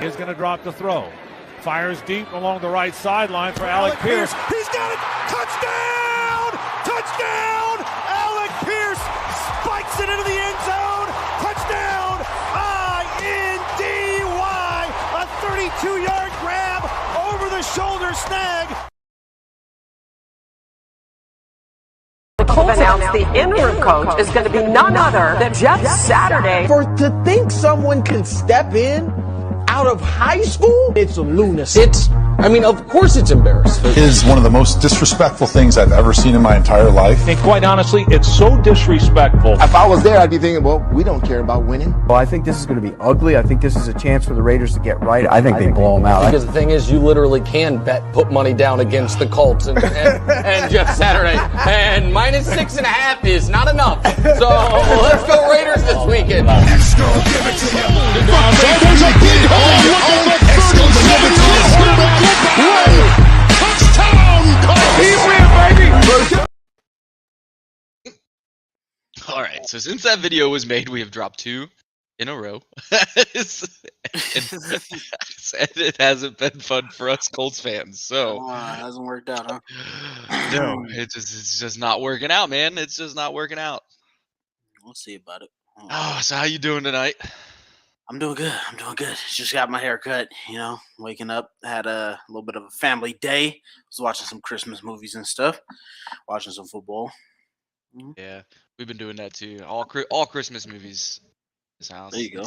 is going to drop the throw. Fires deep along the right sideline for Alec Pierce. He's got it! Touchdown! Touchdown! Alec Pierce spikes it into the end zone. Touchdown! I-N-D-Y! A 32-yard grab over the shoulder snag. The Colts announced the interim coach is going to be none other than Jeff Saturday. To think someone can step in out of high school, it's a lunacy. Of course it's embarrassing. It is one of the most disrespectful things I've ever seen in my entire life. And quite honestly, it's so disrespectful. If I was there, I'd be thinking, well, we don't care about winning. Well, I think this is going to be ugly. I think this is a chance for the Raiders to get right. I think they blow them out. Because the thing is, you literally can put money down against the Colts and Jeff Saturday. And -6.5 is not enough. So let's go Raiders this weekend. Let's go give it to you. There's a big hole. Touchdown, Colts! All right, so since that video was made, we have dropped 2 in a row. and it hasn't been fun for us Colts fans. So it hasn't worked out, huh? No, it's just not working out, man. It's just not working out. We'll see about it. Oh, so how you doing tonight? I'm doing good. Just got my hair cut, waking up, had a little bit of a family day. Was watching some Christmas movies and stuff, watching some football. Yeah, we've been doing that too. All Christmas movies in this house. There you go.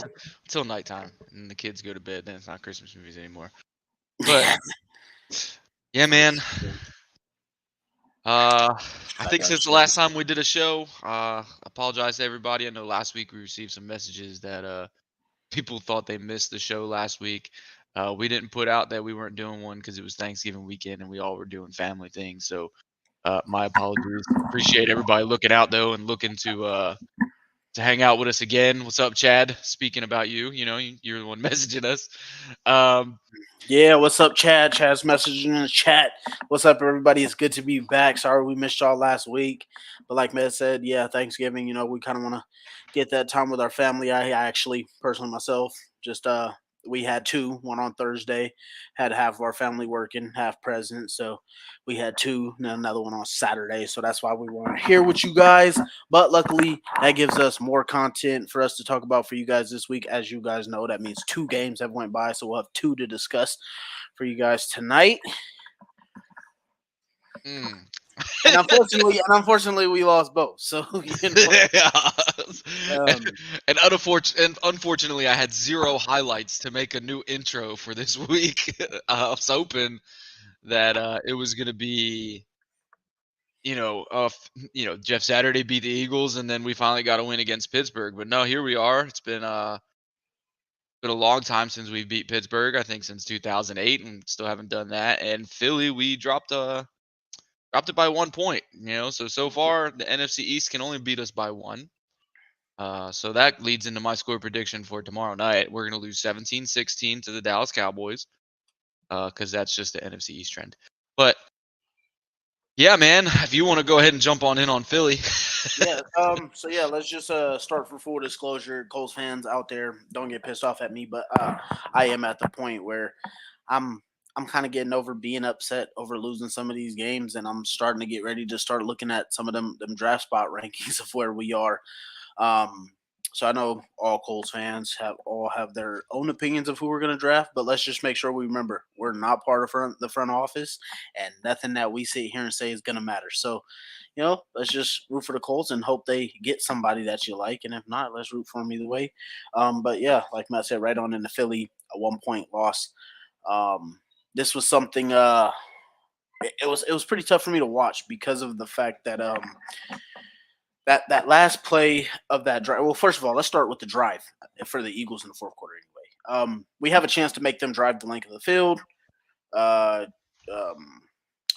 Until nighttime, and the kids go to bed, then it's not Christmas movies anymore. But yeah, man. I think since the last time we did a show, apologize to everybody. I know last week we received some messages that people thought they missed the show last week. We didn't put out that we weren't doing one because it was Thanksgiving weekend and we all were doing family things. So my apologies. Appreciate everybody looking out though and looking to hang out with us again. What's up, Chad? Speaking about you, you're the one messaging us. Yeah, what's up, Chad? Chad's messaging in the chat. What's up, everybody? It's good to be back. Sorry we missed y'all last week. But like Matt said, yeah, Thanksgiving, we kind of want to get that time with our family. I actually, personally myself, just we had 2, one on Thursday, had half of our family working, half present. So we had 2, and another one on Saturday. So that's why we weren't here with you guys. But luckily, that gives us more content for us to talk about for you guys this week. As you guys know, that means 2 games have went by. So we'll have 2 to discuss for you guys tonight. And unfortunately, we lost both. So, and unfortunately, I had 0 highlights to make a new intro for this week. I was hoping that it was going to be, Jeff Saturday beat the Eagles, and then we finally got a win against Pittsburgh. But no, here we are. It's been a long time since we beat Pittsburgh. I think since 2008, and still haven't done that. And Philly, we dropped it by 1 point, so far the NFC East can only beat us by 1. So that leads into my score prediction for tomorrow night. We're going to lose 17-16 to the Dallas Cowboys because that's just the NFC East trend. But yeah, man, if you want to go ahead and jump on in on Philly. Yeah. Let's just start for full disclosure. Colts fans out there, don't get pissed off at me, but I am at the point where I'm kind of getting over being upset over losing some of these games, and I'm starting to get ready to start looking at some of them draft spot rankings of where we are. So I know all Colts fans have their own opinions of who we're going to draft, but let's just make sure we remember we're not part of the front office, and nothing that we sit here and say is going to matter. So, let's just root for the Colts and hope they get somebody that you like, and if not, let's root for them either way. But yeah, like Matt said, right on into Philly, a 1-point loss. This was something. It was pretty tough for me to watch because of the fact that that last play of that drive. Well, first of all, let's start with the drive for the Eagles in the fourth quarter. Anyway, we have a chance to make them drive the length of the field.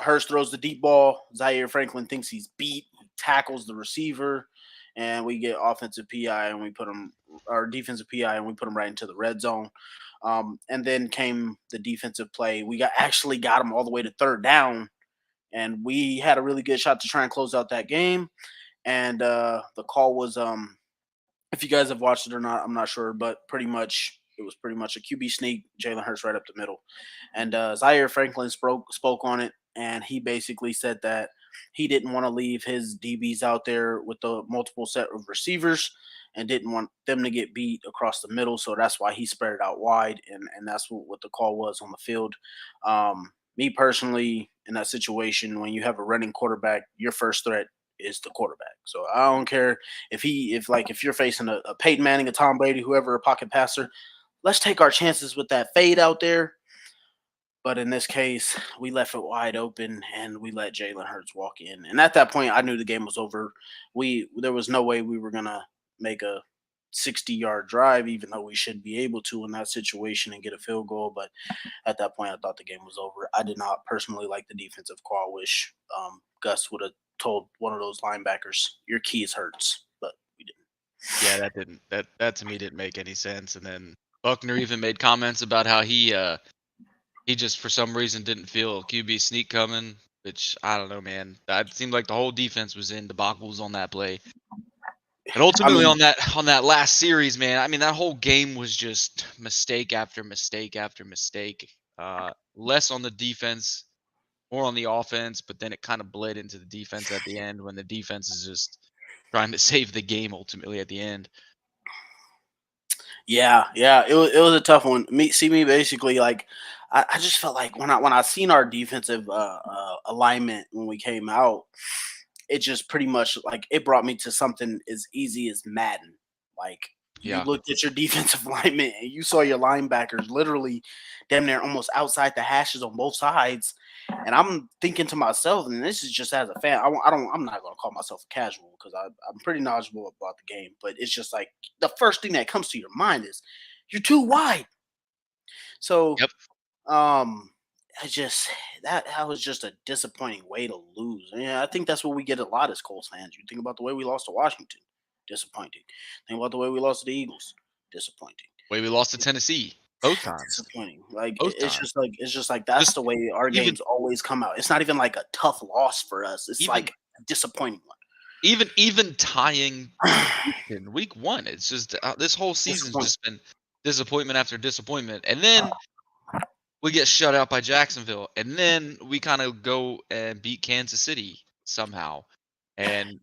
Hurst throws the deep ball. Zaire Franklin thinks he's beat, tackles the receiver, and we get offensive PI and we put him, or defensive PI, and we put him right into the red zone. And then came the defensive play. We actually got him all the way to 3rd down, and we had a really good shot to try and close out that game. And the call was, if you guys have watched it or not, I'm not sure, but pretty much It was pretty much a QB sneak, Jalen Hurts right up the middle. And Zaire Franklin spoke on it, and he basically said that he didn't want to leave his DBs out there with the multiple set of receivers and didn't want them to get beat across the middle. So that's why he spread it out wide, and that's what the call was on the field. Me personally, in that situation, when you have a running quarterback, your first threat is the quarterback. So I don't care if you're facing a Peyton Manning, a Tom Brady, whoever, a pocket passer. Let's take our chances with that fade out there. But in this case, we left it wide open and we let Jalen Hurts walk in. And at that point, I knew the game was over. There was no way we were gonna make a 60-yard drive, even though we should be able to in that situation and get a field goal. But at that point, I thought the game was over. I did not personally like the defensive call. I wish Gus would have told one of those linebackers, "Your keys Hurts," but we didn't. Yeah, that didn't that to me didn't make any sense. And then Buckner even made comments about how he just for some reason didn't feel QB sneak coming, which I don't know, man. That seemed like the whole defense was in debacles on that play. And ultimately on that last series, man, I mean that whole game was just mistake after mistake after mistake. Less on the defense, more on the offense, but then it kind of bled into the defense at the end when the defense is just trying to save the game ultimately at the end. Yeah, it was a tough one. Me basically like I just felt like when I seen our defensive alignment when we came out, it just pretty much like it brought me to something as easy as Madden. Like you Yeah. looked at your defensive alignment and you saw your linebackers literally damn near almost outside the hashes on both sides. And I'm thinking to myself, and this is just as a fan, I'm not going to call myself a casual because I'm pretty knowledgeable about the game, but it's just like the first thing that comes to your mind is you're too wide. So, Yep. I just that was just a disappointing way to lose. Yeah, I think that's what we get a lot as Colts fans. You think about the way we lost to Washington, disappointing. Think about the way we lost to the Eagles, disappointing. Way we lost to Tennessee both times. Disappointing. Like Both it's times. just like that's Just the way our even games always come out. It's not even like a tough loss for us. It's even like a disappointing one. even tying in week 1, it's just this whole season's Disappointing. just been disappointment after disappointment. And then we get shut out by Jacksonville, and then we kind of go and beat Kansas City somehow. And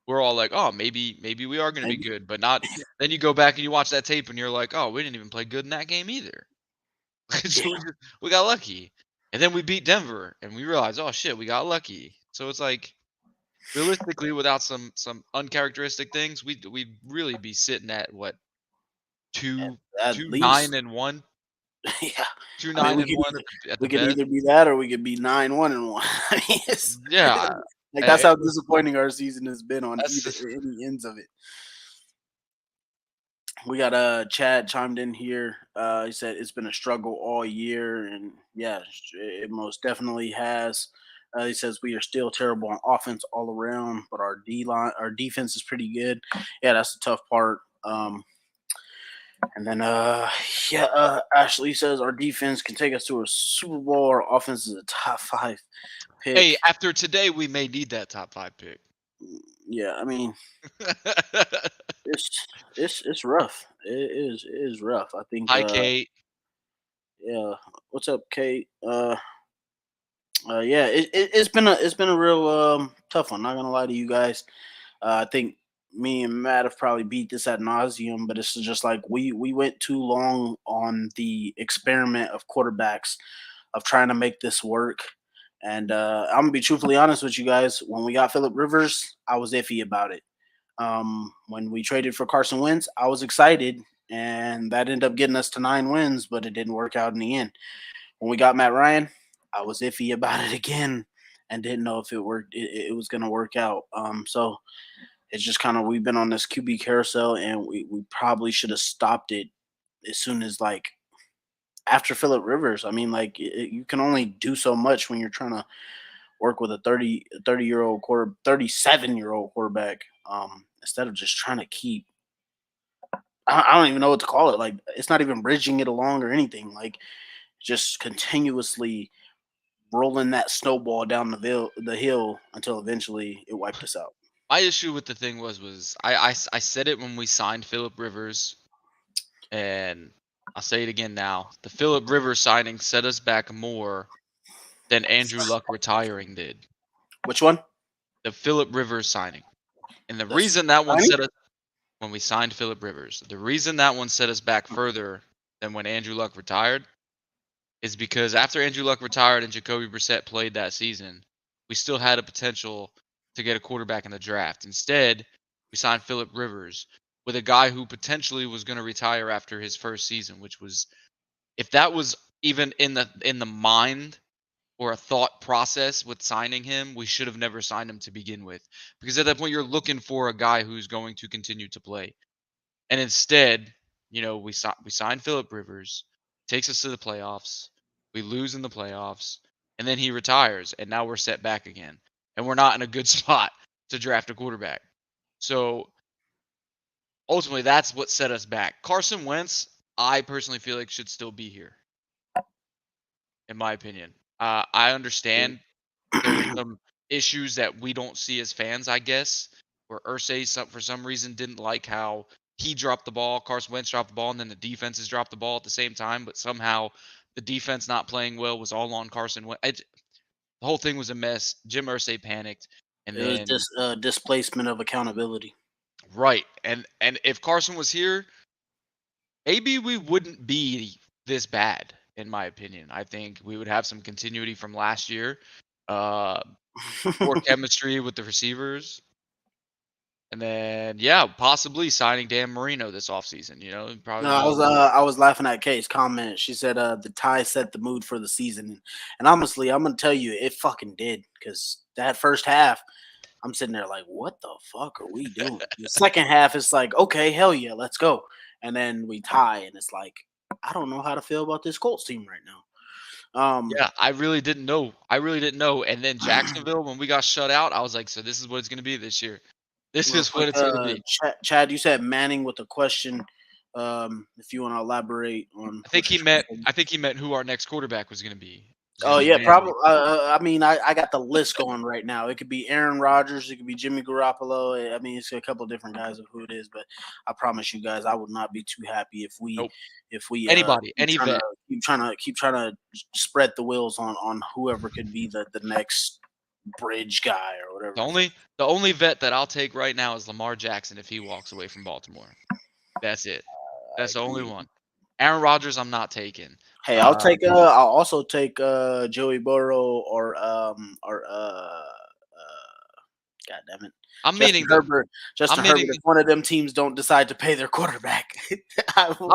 we're all like, "Oh, maybe we are going to be Maybe. good," but not. Then you go back and you watch that tape, and you're like, "Oh, we didn't even play good in that game either." So we got lucky, and then we beat Denver, and we realized, "Oh shit, we got lucky." So it's like, realistically, without some uncharacteristic things, we'd really be sitting at what two At two least, 9-1, yeah. two I mean, nine and one at the we could best. either be that or we could be 9-1-1. I mean, Yeah, like that's it how was, disappointing our season has been on that's either just any ends of it. We got Chad chimed in here. He said it's been a struggle all year, and yeah, it most definitely has. He says we are still terrible on offense all around, but our our defense is pretty good. Yeah, that's the tough part. And then Ashley says our defense can take us to a Super Bowl. Our offense is a top 5 pick. hey. After today, we may need that top 5 pick. Yeah, I mean it's rough. It is rough. I think Hi, Kate. yeah. What's up, Kate? Yeah, it's been a real tough one. Not gonna lie to you guys. I think me and Matt have probably beat this ad nauseum, but it's just like we went too long on the experiment of quarterbacks of trying to make this work. And I'm gonna be truthfully honest with you guys. When we got Philip Rivers, I was iffy about it. When we traded for Carson Wentz, I was excited, and that ended up getting us to 9 wins, but it didn't work out in the end. When we got Matt Ryan, I was iffy about it again and didn't know if it was going to work out. So it's just kind of we've been on this QB carousel, and we probably should have stopped it as soon as like after Philip Rivers. I mean, like you can only do so much when you're trying to work with a 30-year-old 37-year-old quarterback, instead of just trying to keep. I don't even know what to call it. Like it's not even bridging it along or anything. Like just continuously rolling that snowball down the hill until eventually it wiped us out. My issue with the thing was I said it when we signed Philip Rivers, and I'll say it again now. The Phillip Rivers signing set us back more than Andrew Luck retiring did. Which one? The Phillip Rivers signing. And the The reason that one signing? set us when we signed Phillip Rivers, the reason that one set us back further than when Andrew Luck retired is because after Andrew Luck retired and Jacoby Brissett played that season, we still had a potential to get a quarterback in the draft. Instead, we signed Phillip Rivers with a guy who potentially was going to retire after his first season, which was if that was even in the mind or a thought process with signing him, we should have never signed him to begin with. Because at that point you're looking for a guy who's going to continue to play. And instead, we signed Phillip Rivers, takes us to the playoffs. We lose in the playoffs, and then he retires, and now we're set back again. And we're not in a good spot to draft a quarterback. So ultimately, that's what set us back. Carson Wentz, I personally feel like should still be here, in my opinion. I understand there's some issues that we don't see as fans, I guess, where Ursay for some reason didn't like how he dropped the ball, Carson Wentz dropped the ball, and then the defenses dropped the ball at the same time. But somehow the defense not playing well was all on Carson Wentz. The whole thing was a mess. Jim Ursay panicked, and It was then just displacement of accountability. right, and if Carson was here, maybe we wouldn't be this bad. In my opinion, I think we would have some continuity from last year. Uh, More chemistry with the receivers. And then, yeah, possibly signing Dan Marino this offseason, No, probably I be was I was laughing at Kate's comment. She said the tie set the mood for the season, and honestly, I'm gonna tell you, it fucking did. Because that first half, I'm sitting there like, what the fuck are we doing? The second half, it's like, okay, hell yeah, let's go. And then we tie, and it's like, I don't know how to feel about this Colts team right now. Yeah, I really didn't know. I really didn't know. And then Jacksonville, when we got shut out, I was like, so this is what it's going to be this year. This Real is what quick, it's going to be. Chad, you said Manning with a question. If you want to elaborate on I think what he you're trying meant to say. I think he meant who our next quarterback was going to be. It's going Oh to be yeah, Manning. probably. I mean, I got the list going right now. It could be Aaron Rodgers. It could be Jimmy Garoppolo. I mean, it's a couple of different guys of who it is. But I promise you guys, I would not be too happy Nope. if we Anybody, keep any trying to vet. keep trying to spread the wheels on whoever could be the next bridge guy or whatever. The only vet that I'll take right now is Lamar Jackson if he walks away from Baltimore. That's it. I That's the only agree. one. Aaron Rodgers, I'm not taking. Hey, I'll also take Joey Burrow or God damn it. I'm Justin meaning the Herbert. I'm Justin meaning Herbert, if one of them teams don't decide to pay their quarterback. I will-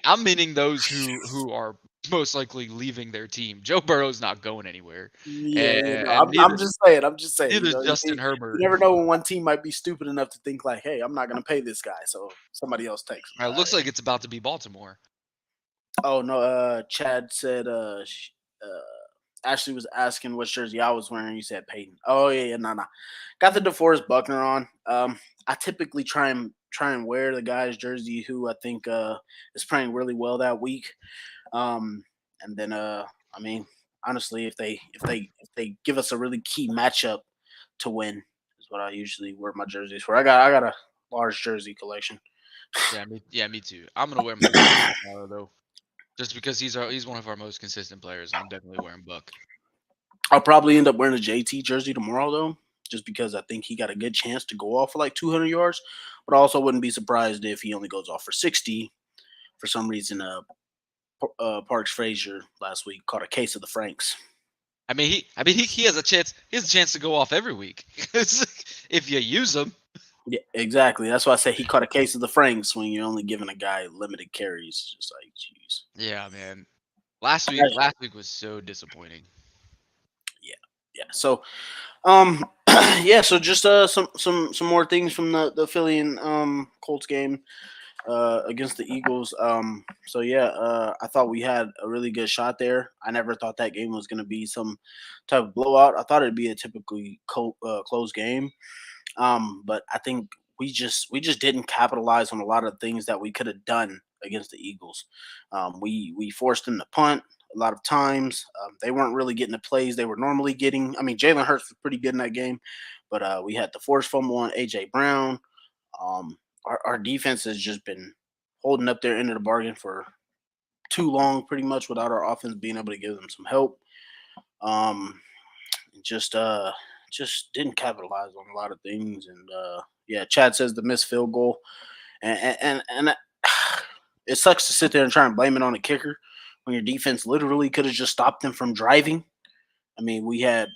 I'm meaning those who are most likely leaving their team. Joe Burrow's not going anywhere, yeah, no, and I'm neither just saying. I'm just saying. neither is Justin You Herbert. never know when one team might be stupid enough to think like, "Hey, I'm not going to pay this guy," so somebody else takes him. It looks like it's about to be Baltimore. Oh no, Chad said Ashley was asking what jersey I was wearing. You said Peyton. Oh yeah, no. Got the DeForest Buckner on. I typically try and wear the guy's jersey who I think is playing really well that week. And then I mean, honestly, if they give us a really key matchup to win, is what I usually wear my jerseys for. I got a large jersey collection. Me too. I'm gonna wear my jersey tomorrow though, just because he's one of our most consistent players. I'm definitely wearing Buck. I'll probably end up wearing a JT jersey tomorrow though, just because I think he got a good chance to go off for like 200 yards. But I also wouldn't be surprised if he only goes off for 60. For some reason, Parks Frazier last week caught a case of the Franks. He has a chance. He has a chance to go off every week if you use him. Yeah, exactly. That's why I say he caught a case of the Franks when you're only giving a guy limited carries. Just like, jeez. Yeah, man. Last week was so disappointing. Yeah. So, yeah. So just some more things from the Philly and Colts game against the Eagles. So yeah, I thought we had a really good shot there. I never thought that game was going to be some type of blowout. I thought it'd be a typically close game. But I think we just didn't capitalize on a lot of things that we could have done against the Eagles. We forced them to punt a lot of times. They weren't really getting the plays they were normally getting. I mean, Jalen Hurts was pretty good in that game, but we had the forced fumble on AJ Brown. Our defense has just been holding up their end of the bargain for too long, pretty much, without our offense being able to give them some help. Um, just didn't capitalize on a lot of things. And yeah, Chad says the missed field goal, and it sucks to sit there and try and blame it on the kicker when your defense literally could have just stopped them from driving. I mean, we had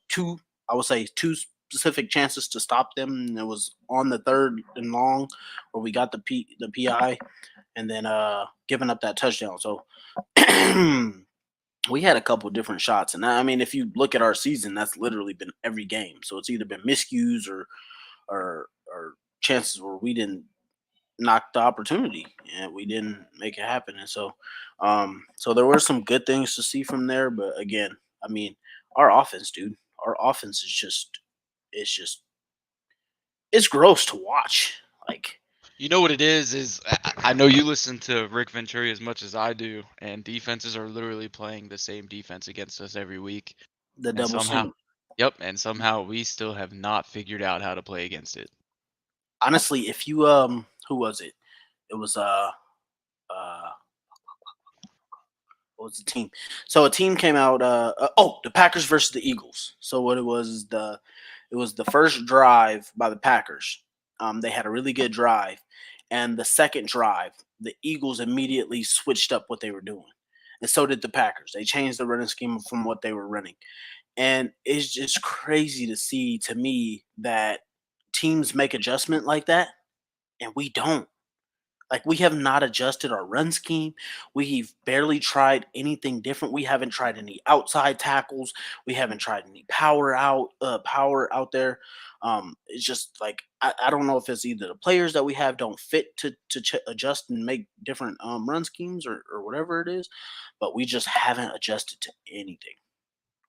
two, I would say, two specific chances to stop them. And it was on the 3rd and long where we got the PI, and then giving up that touchdown. So we had a couple different shots, and I mean, if you look at our season, that's literally been every game. So it's either been miscues or chances where we didn't knock the opportunity and we didn't make it happen. And so there were some good things to see from there, but again, I mean, our offense, dude, our offense is just it's gross to watch. Like, You know what it is I know you listen to Rick Venturi as much as I do, and defenses are literally playing the same defense against us every week. the And double somehow, sink. and somehow we still have not figured out how to play against it. Honestly, if you who was it? It was uh what was the team? So a team came out. The Packers versus the Eagles. So what it was the first drive by the Packers. They had a really good drive, and the second drive, the Eagles immediately switched up what they were doing, and so did the Packers. They changed the running scheme from what they were running, and it's just crazy to see to me that teams make adjustment like that, and we don't. Like, we have not adjusted our run scheme. We've barely tried anything different. We haven't tried any outside tackles. We haven't tried any power out there. It's just like I don't know if it's either the players that we have don't fit to adjust and make different run schemes or whatever it is, but we just haven't adjusted to anything.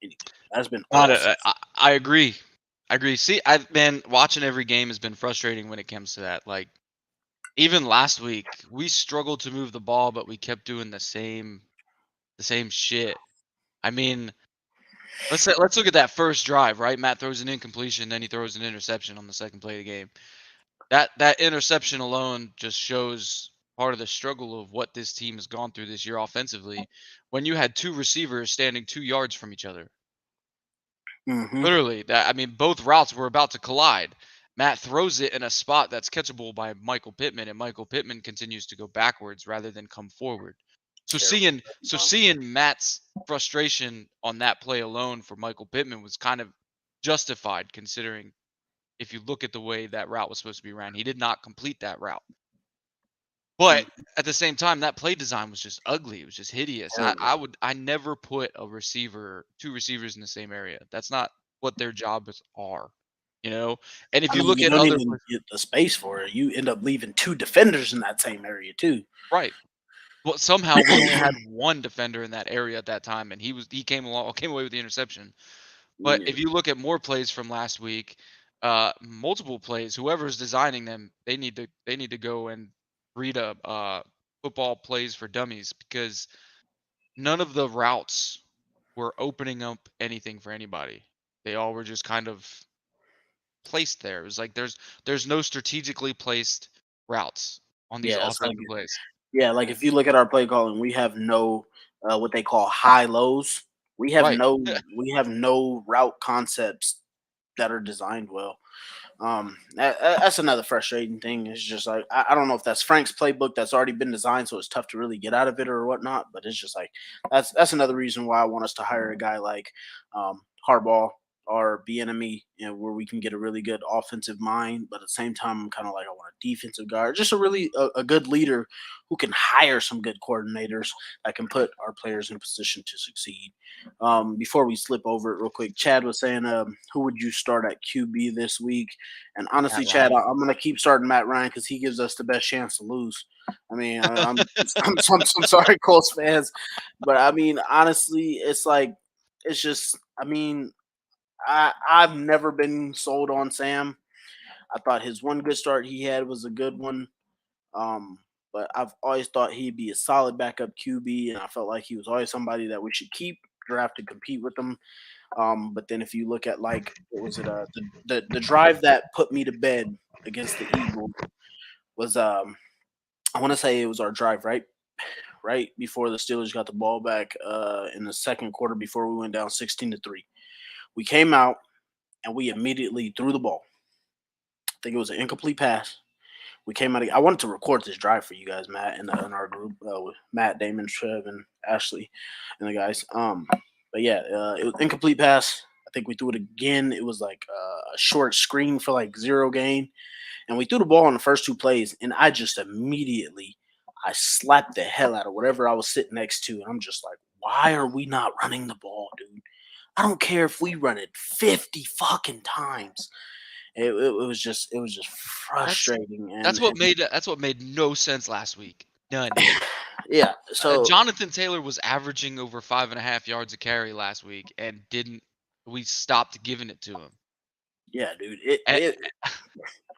Anything. That's been Not awful. I agree. I agree. See, I've been watching every game has been frustrating when it comes to that. Like, even last week, we struggled to move the ball, but we kept doing the same shit. I mean, let's look at that first drive, right? Matt throws an incompletion, then he throws an interception on the second play of the game. That interception alone just shows part of the struggle of what this team has gone through this year offensively. When you had two receivers standing 2 yards from each other, Hmm. literally, that I mean, both routes were about to collide. Matt throws it in a spot that's catchable by Michael Pittman, and Michael Pittman continues to go backwards rather than come forward. So seeing Matt's frustration on that play alone for Michael Pittman was kind of justified, considering if you look at the way that route was supposed to be ran. He did not complete that route. But at the same time, that play design was just ugly. It was just hideous. I never put two receivers in the same area. That's not what their jobs are, you know? And if I you mean, look you at don't other even get the space for it. You end up leaving two defenders in that same area too. right. Well, somehow we only had one defender in that area at that time, and he came away with the interception. But Yeah. if you look at more plays from last week, multiple plays, whoever's designing them, they need to go and read a football plays for dummies, because none of the routes were opening up anything for anybody. They all were just kind of placed there. It was like there's no strategically placed routes on these Yeah, it's like offensive plays. yeah, like if you look at our play calling, we have no what they call high lows. We have Right. no we have no route concepts that are designed well. That's another frustrating thing. It's just like I don't know if that's Frank's playbook that's already been designed, so it's tough to really get out of it or whatnot. But it's just like that's another reason why I want us to hire a guy like Harbaugh or Bieniemy, where we can get a really good offensive mind, but at the same time, I'm kind of like I want a defensive guy, or just a good leader who can hire some good coordinators that can put our players in a position to succeed. Before we slip over it real quick, Chad was saying, who would you start at QB this week? And honestly, Matt Chad, Ryan. I'm going to keep starting Matt Ryan because he gives us the best chance to lose. I mean, I'm sorry, Colts fans, but I mean, honestly, it's just, I mean, I've never been sold on Sam. I thought his one good start he had was a good one. But I've always thought he'd be a solid backup QB, and I felt like he was always somebody that we should keep, draft to compete with them. But then if you look at like what was it, the drive that put me to bed against the Eagles was I want to say it was our drive, right? right before the Steelers got the ball back in the second quarter before we went down 16-3. We came out and we immediately threw the ball. I think it was an incomplete pass. We came out. I wanted to record this drive for you guys, Matt, in our group with Matt, Damon, Trev, and Ashley, and the guys. But yeah, it was incomplete pass. I think we threw it again. It was like a short screen for like 0 gain, and we threw the ball on the first 2 plays. And I just immediately, I slapped the hell out of whatever I was sitting next to, and I'm just like, why are we not running the ball, dude? I don't care if we run it 50 fucking times. It was just frustrating. That's what made no sense last week. None. Yeah. So Jonathan Taylor was averaging over 5.5 yards a carry last week, and we stopped giving it to him. Yeah, dude.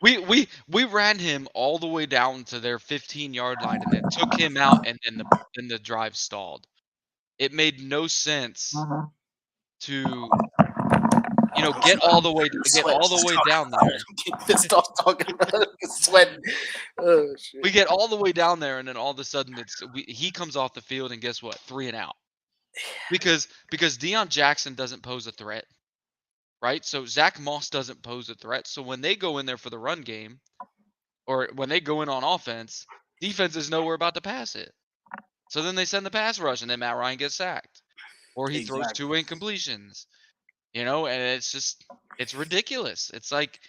We ran him all the way down to their 15-yard line, and then took him out, and then the drive stalled. It made no sense to get all the way down there. Pissed off talking about it, sweating. Oh, shit. We get all the way down there, and then all of a sudden he comes off the field, and guess what? 3 and out. Because Deion Jackson doesn't pose a threat, right? So Zach Moss doesn't pose a threat. So when they go in there for the run game, or when they go in on offense, defense is nowhere about to pass it. So then they send the pass rush, and then Matt Ryan gets sacked, or he throws 2 incompletions. And it's ridiculous. It's like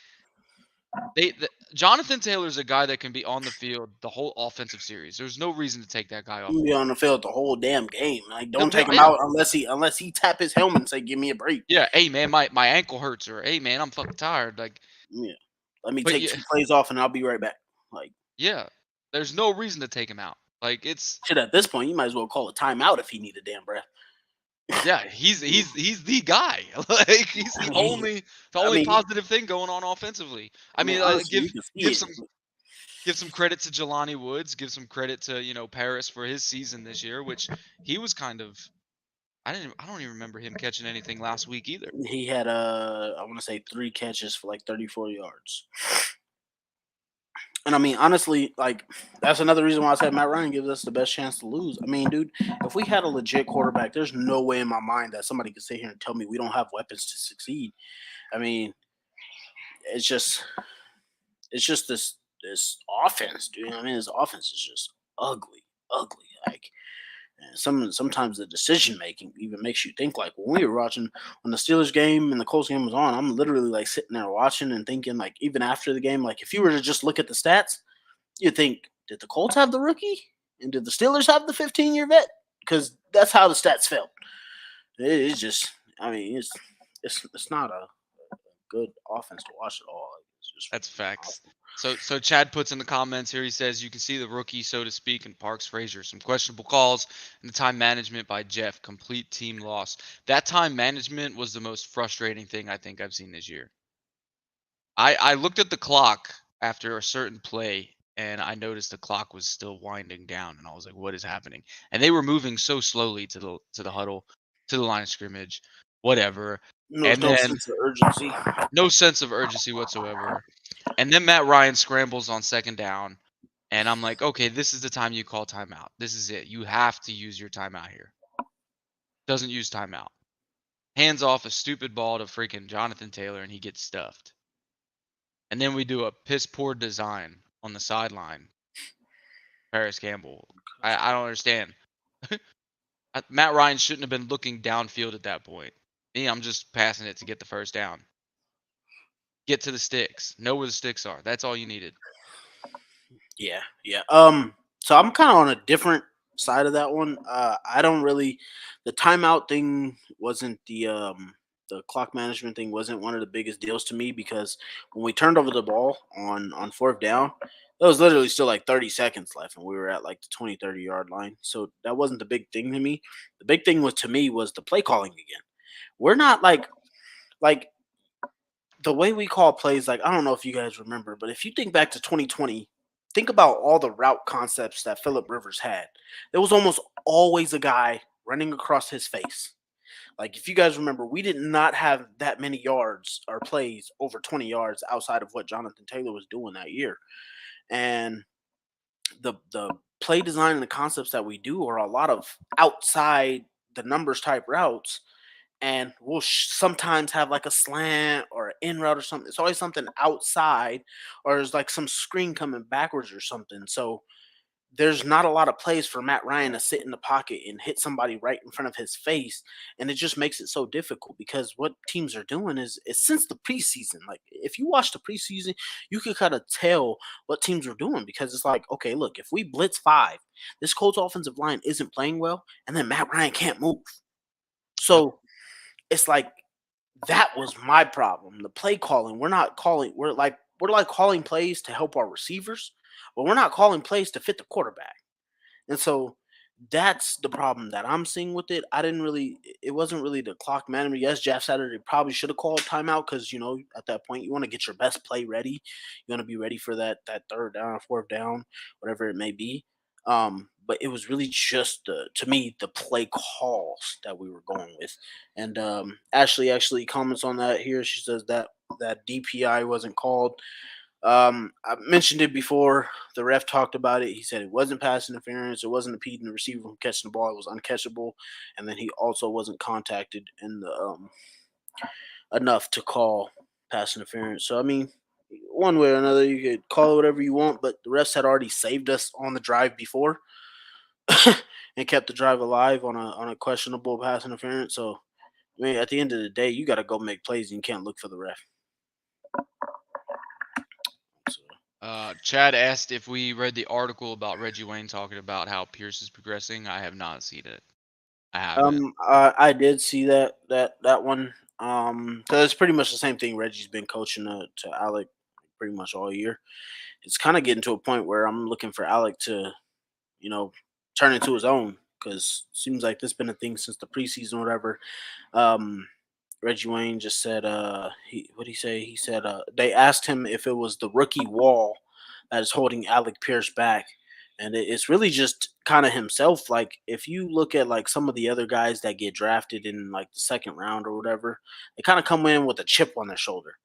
Jonathan Taylor's a guy that can be on the field the whole offensive series. There's no reason to take that guy off. He be on the field the whole damn game. Like, don't take him out unless he tap his helmet and say, "Give me a break." Yeah, hey man, my ankle hurts, or hey man, I'm fucking tired. Like, yeah, let me take 2 plays off and I'll be right back. Like, yeah, there's no reason to take him out. Like, it's shit. At this point, you might as well call a timeout if he need a damn breath. Yeah, he's the guy. Like, he's the only positive thing going on offensively. Honestly, give some credit to Jelani Woods. Give some credit to Paris for his season this year, which he was kind of. I don't even remember him catching anything last week either. He had I want to say 3 catches for like 34 yards. And I mean, honestly, like, that's another reason why I said Matt Ryan gives us the best chance to lose. I mean, dude, if we had a legit quarterback, there's no way in my mind that somebody could sit here and tell me we don't have weapons to succeed. I mean, it's just this offense, dude. I mean, this offense is just ugly. Like, sometimes the decision making even makes you think. Like, when we were watching, when the Steelers game and the Colts game was on, I'm literally like sitting there watching and thinking, like, even after the game, like, if you were to just look at the stats, you'd think, did the Colts have the rookie and did the Steelers have the 15-year vet? Because that's how the stats felt. It's just, I mean, it's not a good offense to watch at all. That's facts. So Chad puts in the comments here, he says, you can see the rookie, so to speak, in Parks Frazier. Some questionable calls and the time management by Jeff. Complete team loss. That time management was the most frustrating thing I think I've seen this year. I looked at the clock after a certain play, and I noticed the clock was still winding down, and I was like, what is happening? And they were moving so slowly to the huddle, to the line of scrimmage, whatever. No sense of urgency. No sense of urgency whatsoever. And then Matt Ryan scrambles on 2nd down, and I'm like, okay, this is the time you call timeout. This is it. You have to use your timeout here. Doesn't use timeout. Hands off a stupid ball to freaking Jonathan Taylor, and he gets stuffed. And then we do a piss poor design on the sideline. Paris Campbell. I don't understand. Matt Ryan shouldn't have been looking downfield at that point. Me, I'm just passing it to get the first down. Get to the sticks. Know where the sticks are. That's all you needed. Yeah. So I'm kind of on a different side of that one. I don't really. The timeout thing wasn't the clock management thing wasn't one of the biggest deals to me, because when we turned over the ball on 4th down, there was literally still like 30 seconds left, and we were at like the 20, 30-yard line. So that wasn't the big thing to me. The big thing was the play calling again. We're not like the way we call plays. Like, I don't know if you guys remember, but if you think back to 2020, think about all the route concepts that Phillip Rivers had. There was almost always a guy running across his face. Like, if you guys remember, we did not have that many yards or plays over 20 yards outside of what Jonathan Taylor was doing that year. And the play design and the concepts that we do are a lot of outside the numbers type routes, and we'll sometimes have like a slant or an in route or something. It's always something outside, or there's like some screen coming backwards or something. So there's not a lot of plays for Matt Ryan to sit in the pocket and hit somebody right in front of his face, and it just makes it so difficult because what teams are doing is since the preseason. Like if you watch the preseason, you could kind of tell what teams are doing because it's like, okay, look, if we blitz 5, this Colts offensive line isn't playing well, and then Matt Ryan can't move. So it's like that was my problem. The play calling, we're like calling plays to help our receivers, but we're not calling plays to fit the quarterback. And so that's the problem that I'm seeing with it. It wasn't really the clock management. Yes, Jeff Saturday probably should have called timeout because, at that point, you want to get your best play ready. You want to be ready for that third down, fourth down, whatever it may be. But it was really just, to me, the play calls that we were going with. And Ashley actually comments on that here. She says that DPI wasn't called. I mentioned it before. The ref talked about it. He said it wasn't pass interference. It wasn't impeding the receiver from catching the ball. It was uncatchable, and then he also wasn't contacted in the enough to call pass interference. So I mean, one way or another, you could call it whatever you want, but the refs had already saved us on the drive before and kept the drive alive on a questionable pass interference. So I mean, at the end of the day, you got to go make plays, and you can't look for the ref. Chad asked if we read the article about Reggie Wayne talking about how Pierce is progressing. I have not seen it. I haven't. I did see that one. So it's pretty much the same thing. Reggie's been coaching to Alec pretty much all year. It's kind of getting to a point where I'm looking for Alec to, turn into his own because seems like this has been a thing since the preseason or whatever. Reggie Wayne just said, what did he say? He said they asked him if it was the rookie wall that is holding Alec Pierce back. And it's really just kind of himself. Like if you look at like some of the other guys that get drafted in like the second round or whatever, they kind of come in with a chip on their shoulder.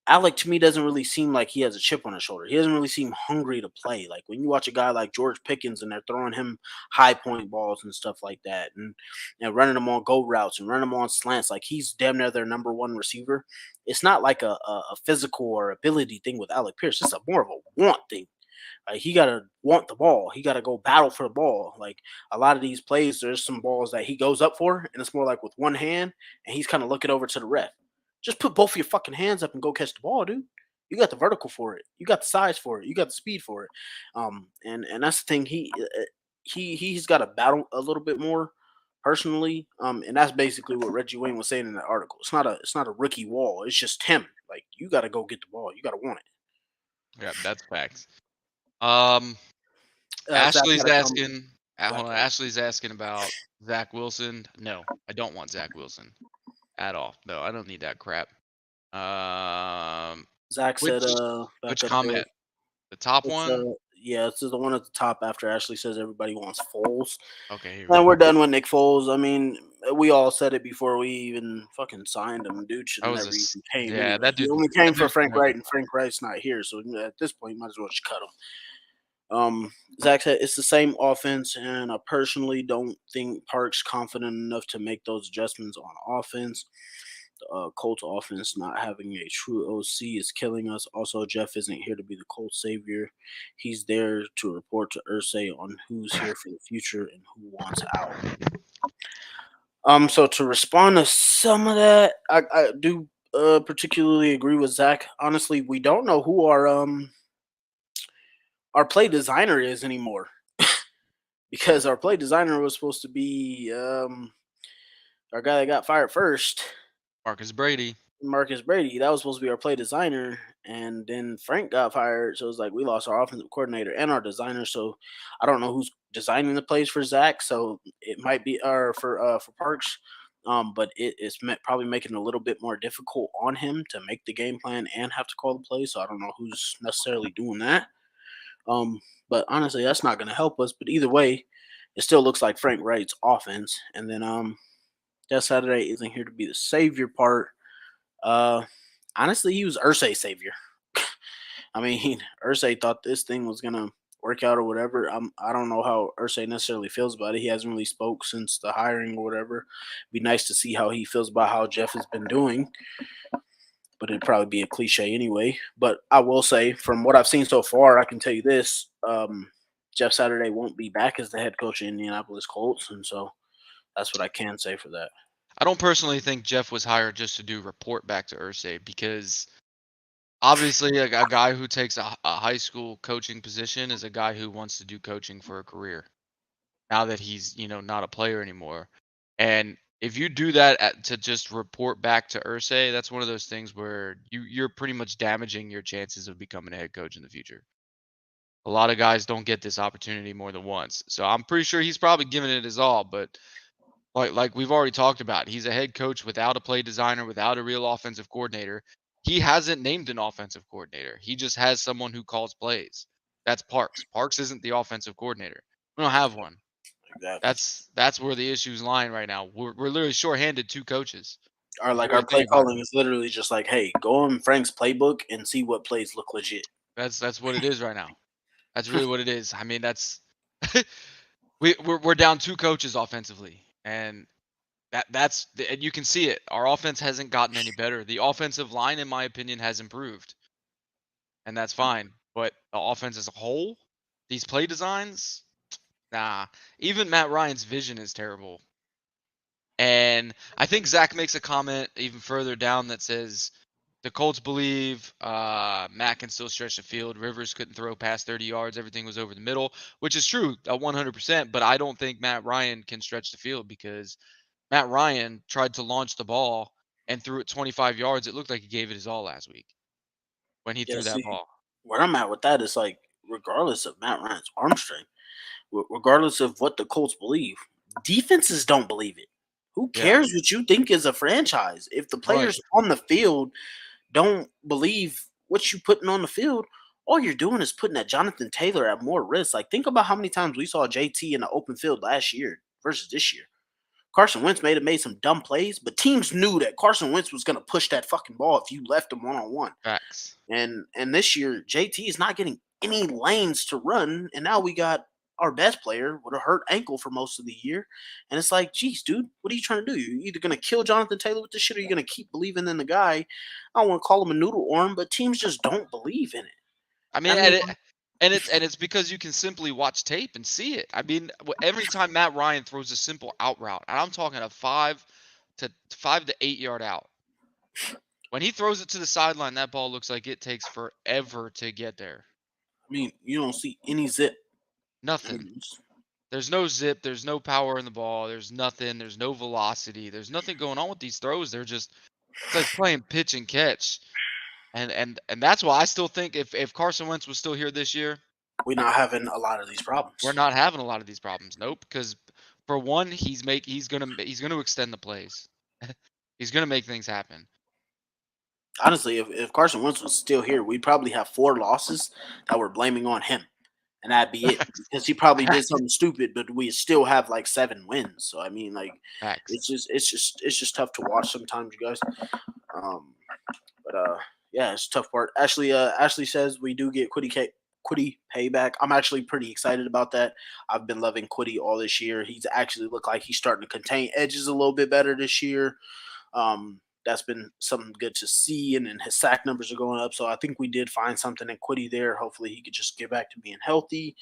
Alec to me doesn't really seem like he has a chip on his shoulder. He doesn't really seem hungry to play. Like when you watch a guy like George Pickens and they're throwing him high point balls and stuff like that, and running them on go routes and running them on slants, like he's damn near their number one receiver. It's not like a physical or ability thing with Alec Pierce. It's more of a want thing. Like he gotta want the ball. He gotta go battle for the ball. Like a lot of these plays, there's some balls that he goes up for, and it's more like with one hand, and he's kind of looking over to the ref. Just put both of your fucking hands up and go catch the ball, dude. You got the vertical for it. You got the size for it. You got the speed for it. And that's the thing. He's got to battle a little bit more personally. And that's basically what Reggie Wayne was saying in the article. It's not a rookie wall. It's just him. Like you got to go get the ball. You got to want it. Yeah, that's facts. Ashley's asking. Ashley's asking about Zach Wilson. No, I don't want Zach Wilson at all. No, I don't need that crap. Zach said, which comment? The top one? Yeah, this is the one at the top after Ashley says everybody wants Foles. Okay, and we're done with Nick Foles. I mean, we all said it before we even fucking signed him. Dude should never even came. Yeah, anyway. that dude. He only came for Frank Wright, and Frank Wright's not here. So at this point, you might as well just cut him. Zach said it's the same offense, and I personally don't think Park's confident enough to make those adjustments on offense. Colts offense not having a true OC is killing us. Also, Jeff isn't here to be the Colts savior. He's there to report to Irsay on who's here for the future and who wants out. So to respond to some of that, I do particularly agree with Zach. Honestly, we don't know who our play designer is anymore. Because our play designer was supposed to be our guy that got fired first. Marcus Brady. That was supposed to be our play designer, and then Frank got fired. So it's like we lost our offensive coordinator and our designer. So I don't know who's designing the plays for Zach. So it might be for Parks, but it's probably making it a little bit more difficult on him to make the game plan and have to call the play. So I don't know who's necessarily doing that. But honestly, that's not going to help us. But either way, it still looks like Frank Wright's offense. And then Jeff Saturday isn't here to be the savior part. Honestly, he was Irsay's savior. I mean, Irsay thought this thing was gonna workout or whatever. I don't know how Ursay necessarily feels about it. He hasn't really spoke since the hiring or whatever. Be nice to see how he feels about how Jeff has been doing, but it'd probably be a cliche anyway. But I will say, from what I've seen so far, I can tell you this: Jeff Saturday won't be back as the head coach of Indianapolis Colts, and so that's what I can say for that. I don't personally think Jeff was hired just to do report back to Ursay because obviously a guy who takes a high school coaching position is a guy who wants to do coaching for a career. Now that he's not a player anymore, and if you do that to just report back to Ursay, that's one of those things where you're pretty much damaging your chances of becoming a head coach in the future. A lot of guys don't get this opportunity more than once, so I'm pretty sure he's probably giving it his all. But like we've already talked about, he's a head coach without a play designer, without a real offensive coordinator. He hasn't named an offensive coordinator. He just has someone who calls plays. That's Parks. Parks isn't the offensive coordinator. We don't have one. Exactly. That's where the issue's lying right now. We're literally shorthanded 2 coaches. Or If you like really our play think about it. calling is literally just like, hey, go in Frank's playbook and see what plays look legit. That's what it is right now. That's really what it is. I mean, that's we're down 2 coaches offensively, and and you can see it. Our offense hasn't gotten any better. The offensive line, in my opinion, has improved, and that's fine. But the offense as a whole, these play designs, nah. Even Matt Ryan's vision is terrible. And I think Zach makes a comment even further down that says the Colts believe Matt can still stretch the field. Rivers couldn't throw past 30 yards. Everything was over the middle, which is true, 100%. But I don't think Matt Ryan can stretch the field because Matt Ryan tried to launch the ball and threw it 25 yards. It looked like he gave it his all last week when he Yeah, threw that see, ball. where I'm at with that is like, regardless of Matt Ryan's arm strength, regardless of what the Colts believe, defenses don't believe it. Who Yeah, cares what you think is a franchise? If the right. players on the field don't believe what you putting on the field, all you're doing is putting that Jonathan Taylor at more risk. Like, think about how many times we saw JT in the open field last year versus this year. Carson Wentz made some dumb plays, but teams knew that Carson Wentz was going to push that fucking ball if you left him one on one. Facts. And this year, JT is not getting any lanes to run, and now we got our best player with a hurt ankle for most of the year. And it's like, geez, dude, what are you trying to do? You're either gonna kill Jonathan Taylor with this shit, or you're gonna keep believing in the guy. I don't want to call him a noodle arm, but teams just don't believe in it. I I mean, mean, and it's because you can simply watch tape and see it. I mean, every time Matt Ryan throws a simple out route, and I'm talking a 5 to 8 yard out. When he throws it to the sideline, that ball looks like it takes forever to get there. you don't see any zip. Nothing. There's no zip. There's no power in the ball. There's nothing. There's no velocity. There's nothing going on with these throws. It's like playing pitch and catch. And that's why I still think if Carson Wentz was still here this year, We're not having a lot of these problems. we're not having a lot of these problems. Nope, because for one, he's gonna extend the plays. He's gonna make things happen. Honestly, if Carson Wentz was still here, we'd probably have 4 losses that we're blaming on him. And that'd be it. Because he probably did something stupid, but we still have like 7 wins. So I mean, like, Facts. it's just tough to watch sometimes, you guys. But yeah, it's a tough part. Ashley says we do get Quiddy payback. I'm actually pretty excited about that. I've been loving Quiddy all this year. He's actually looked like he's starting to contain edges a little bit better this year. That's been something good to see, and then his sack numbers are going up. So I think we did find something in Quiddy there. Hopefully he could just get back to being healthy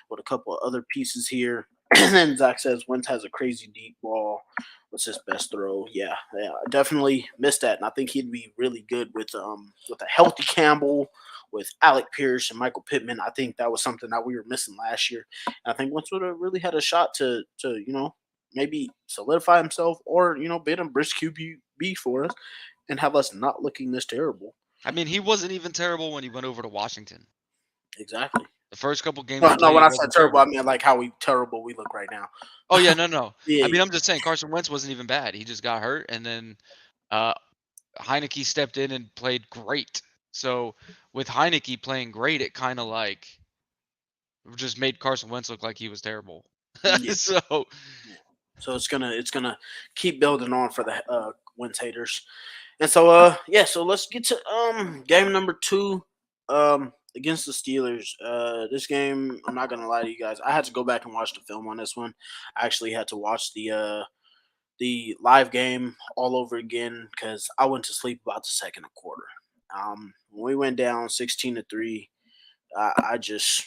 with a couple of other pieces here. And then Zach says Wentz has a crazy deep ball. What's his best throw? Yeah, I definitely missed that, and I think he'd be really good with a healthy Campbell, with Alec Pierce and Michael Pittman. I think that was something that we were missing last year. And I think Wentz would have really had a shot to maybe solidify himself, or be a brisk QB for us and have us not looking this terrible. I mean, he wasn't even terrible when he went over to Washington. Exactly. The first couple games. No, when he I said wasn't terrible, I mean like how terrible we look right now. Oh yeah, no. Yeah, I mean, I'm just saying Carson Wentz wasn't even bad. He just got hurt, and then Heineke stepped in and played great. So with Heineke playing great, it kind of like just made Carson Wentz look like he was terrible. Yeah. So So it's gonna keep building on for the Wentz haters. And so so let's get to game number 2. against the Steelers, this game, I'm not gonna lie to you guys. I had to go back and watch the film on this one. I actually had to watch the live game all over again because I went to sleep about the second quarter. When we went down 16-3, I just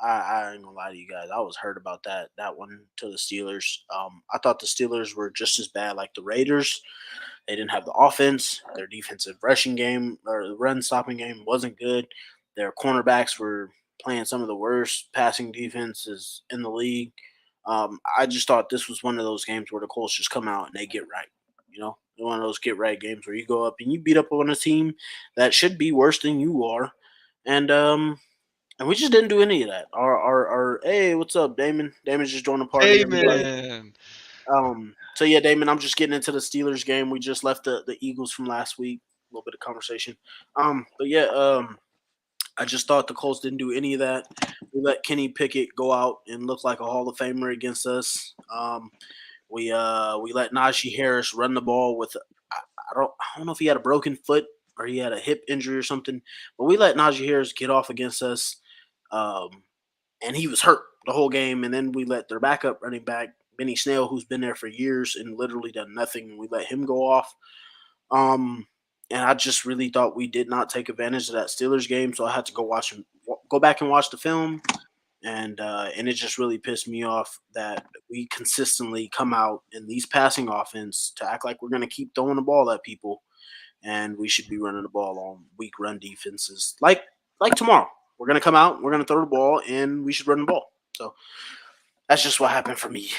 I ain't gonna lie to you guys. I was hurt about that one to the Steelers. I thought the Steelers were just as bad like the Raiders. They didn't have the offense. Their defensive rushing game or the run stopping game wasn't good. Their cornerbacks were playing some of the worst passing defenses in the league. I just thought this was one of those games where the Colts just come out and they get right. You know, one of those get right games where you go up and you beat up on a team that should be worse than you are, and we just didn't do any of that. Our hey, what's up, Damon? Damon just joined the party. Hey, Everybody. man. So yeah, Damon, I'm just getting into the Steelers game. We just left the Eagles from last week. A little bit of conversation. But yeah, I just thought the Colts didn't do any of that. We let Kenny Pickett go out and look like a Hall of Famer against us. We let Najee Harris run the ball with I don't know if he had a broken foot or he had a hip injury or something, but we let Najee Harris get off against us, and he was hurt the whole game. And then we let their backup running back Benny Snell, who's been there for years and literally done nothing, we let him go off. And I just really thought we did not take advantage of that Steelers game, so I had to go back and watch the film, and it just really pissed me off that we consistently come out in these passing offense to act like we're going to keep throwing the ball at people, and we should be running the ball on weak run defenses. Like tomorrow, we're going to come out, we're going to throw the ball, and we should run the ball. So that's just what happened for me.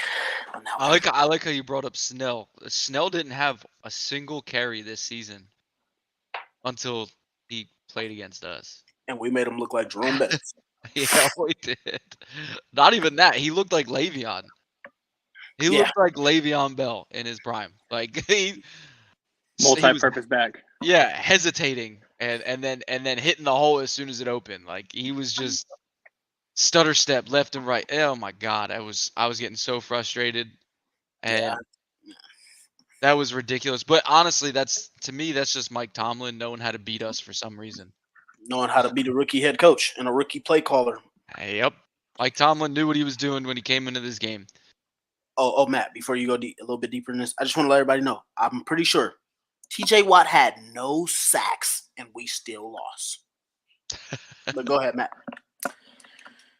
I like how you brought up Snell. Snell didn't have a single carry this season until he played against us. And we made him look like Jerome Bettis. Yeah, we did. Not even that. He looked like Le'Veon. He looked like Le'Veon Bell in his prime. Like multi-purpose back. Yeah, hesitating and then hitting the hole as soon as it opened. Like he was just stutter step left and right. Oh my God, I was getting so frustrated, and that was ridiculous. But honestly, that's just Mike Tomlin knowing how to beat us for some reason. Knowing how to beat a rookie head coach and a rookie play caller. Yep. Mike Tomlin knew what he was doing when he came into this game. Oh, Matt, before you go a little bit deeper in this, I just want to let everybody know, I'm pretty sure TJ Watt had no sacks and we still lost. But go ahead, Matt.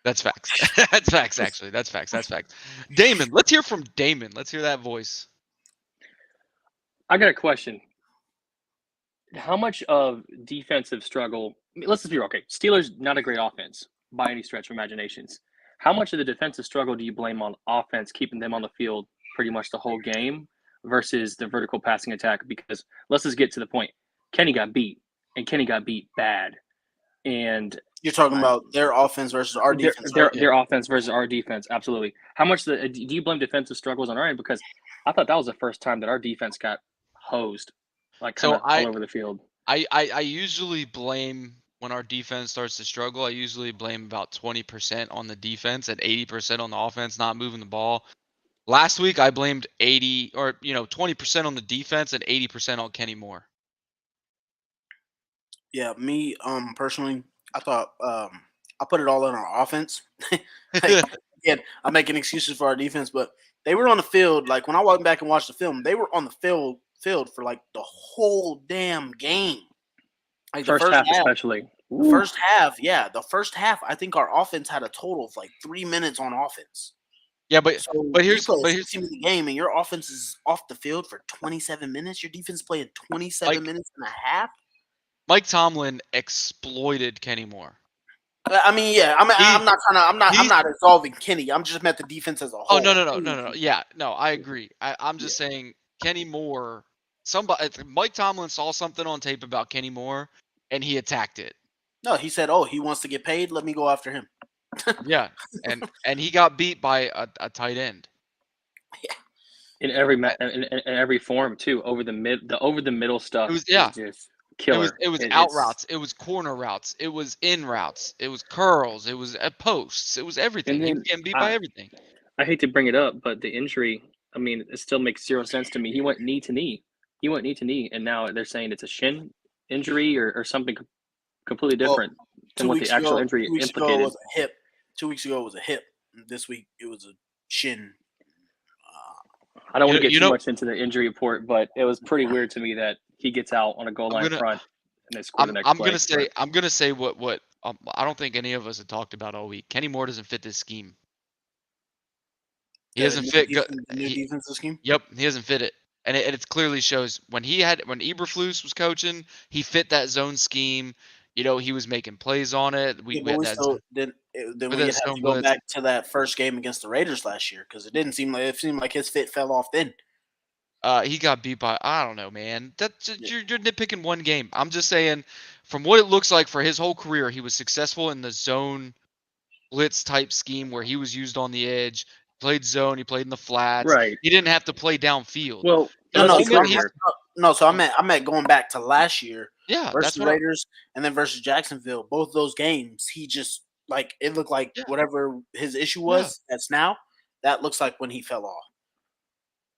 That's facts. That's facts, actually. That's facts. Damon, let's hear from Damon. Let's hear that voice. I got a question. How much of defensive struggle – let's just be real. Okay, Steelers, not a great offense by any stretch of imaginations. How much of the defensive struggle do you blame on offense keeping them on the field pretty much the whole game versus the vertical passing attack? Because let's just get to the point. Kenny got beat, and Kenny got beat bad. And you're talking about their offense versus our defense. Their offense versus our defense, absolutely. How much do you blame defensive struggles on our end? Because I thought that was the first time that our defense got hosed, like all over the field. I usually blame when our defense starts to struggle. I usually blame about 20% on the defense and 80% on the offense not moving the ball. Last week I blamed 20% on the defense and 80% on Kenny Moore. Yeah, me personally, I thought I put it all in our offense. Again, I'm making excuses for our defense, but they were on the field. Like when I went back and watched the film, they were on the field for like the whole damn game. Like first half especially. The first half, yeah. The first half, I think our offense had a total of like 3 minutes on offense. Yeah, but here's the game, and your offense is off the field for 27 minutes. Your defense playing 27 minutes and a half. Mike Tomlin exploited Kenny Moore. I mean, yeah. I'm not absolving Kenny. I'm just meant the defense as a whole. Oh no. Yeah, no, I agree. I'm just saying Kenny Moore. Mike Tomlin saw something on tape about Kenny Moore, and he attacked it. No, he said, "Oh, he wants to get paid. Let me go after him." Yeah, and he got beat by a tight end. Yeah. In every form too, over the middle stuff. It was just killer. It was out routes. It was corner routes. It was in routes. It was curls. It was at posts. It was everything. He was getting beat by everything. I hate to bring it up, but the injury. I mean, it still makes zero sense to me. He went knee to knee. And now they're saying it's a shin injury or something completely different. than what the actual injury 2 weeks ago implicated. it was a hip. 2 weeks ago it was a hip. This week it was a shin. I don't want to get too much into the injury report, but it was pretty weird to me that he gets out on a goal line front and they score the next play. I'm gonna say what I don't think any of us have talked about all week. Kenny Moore doesn't fit this scheme. He doesn't fit. The new defensive scheme. Yep, he doesn't fit it, and it clearly shows when Eberflus was coaching, he fit that zone scheme. You know, he was making plays on it. Then we have to go back to that first game against the Raiders last year because it seemed like his fit fell off then. He got beat by, I don't know, man. You're nitpicking one game. I'm just saying, from what it looks like for his whole career, he was successful in the zone blitz type scheme where he was used on the edge, played zone, he played in the flats. Right. He didn't have to play downfield. Well, so I meant going back to last year. Yeah, versus the Raiders and then versus Jacksonville. Both of those games, he just it looked like whatever his issue was. That's now that looks like when he fell off.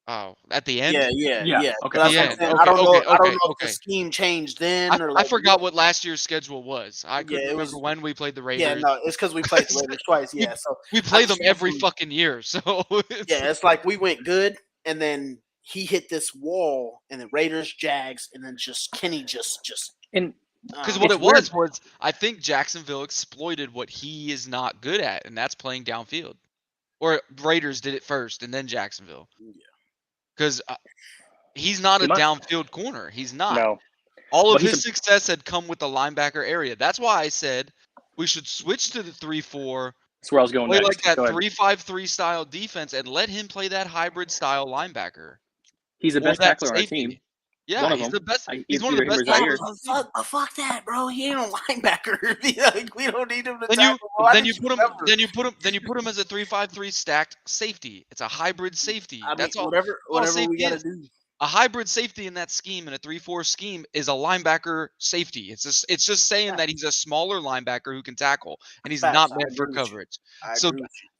Oh, at the end? Yeah. Okay. I don't know if the scheme changed then. I forgot what last year's schedule was. I couldn't remember when we played the Raiders. Yeah, no, it's because we played the Raiders twice. Yeah, so we play them every fucking year. So it's like we went good, and then he hit this wall, and then Raiders, Jags, and then just Kenny just because what it was I think Jacksonville exploited what he is not good at, and that's playing downfield. Or Raiders did it first, and then Jacksonville. Yeah. Because he's not a downfield corner. He's not. No. All of his success had come with the linebacker area. That's why I said we should switch to the 3-4. That's where I was going play next. Like that 3-5-3 style defense and let him play that hybrid style linebacker. He's the best tackler on our team. Yeah, he's the best. He's one of the best tackles. Fuck that, bro. He ain't a linebacker. We don't need him to tackle. Then you put him as a 3-5-3 stacked safety. It's a hybrid safety. That's all. Whatever we gotta do. A hybrid safety in that scheme, in a 3-4 scheme, is a linebacker safety. It's just saying that he's a smaller linebacker who can tackle, and he's not meant for coverage. So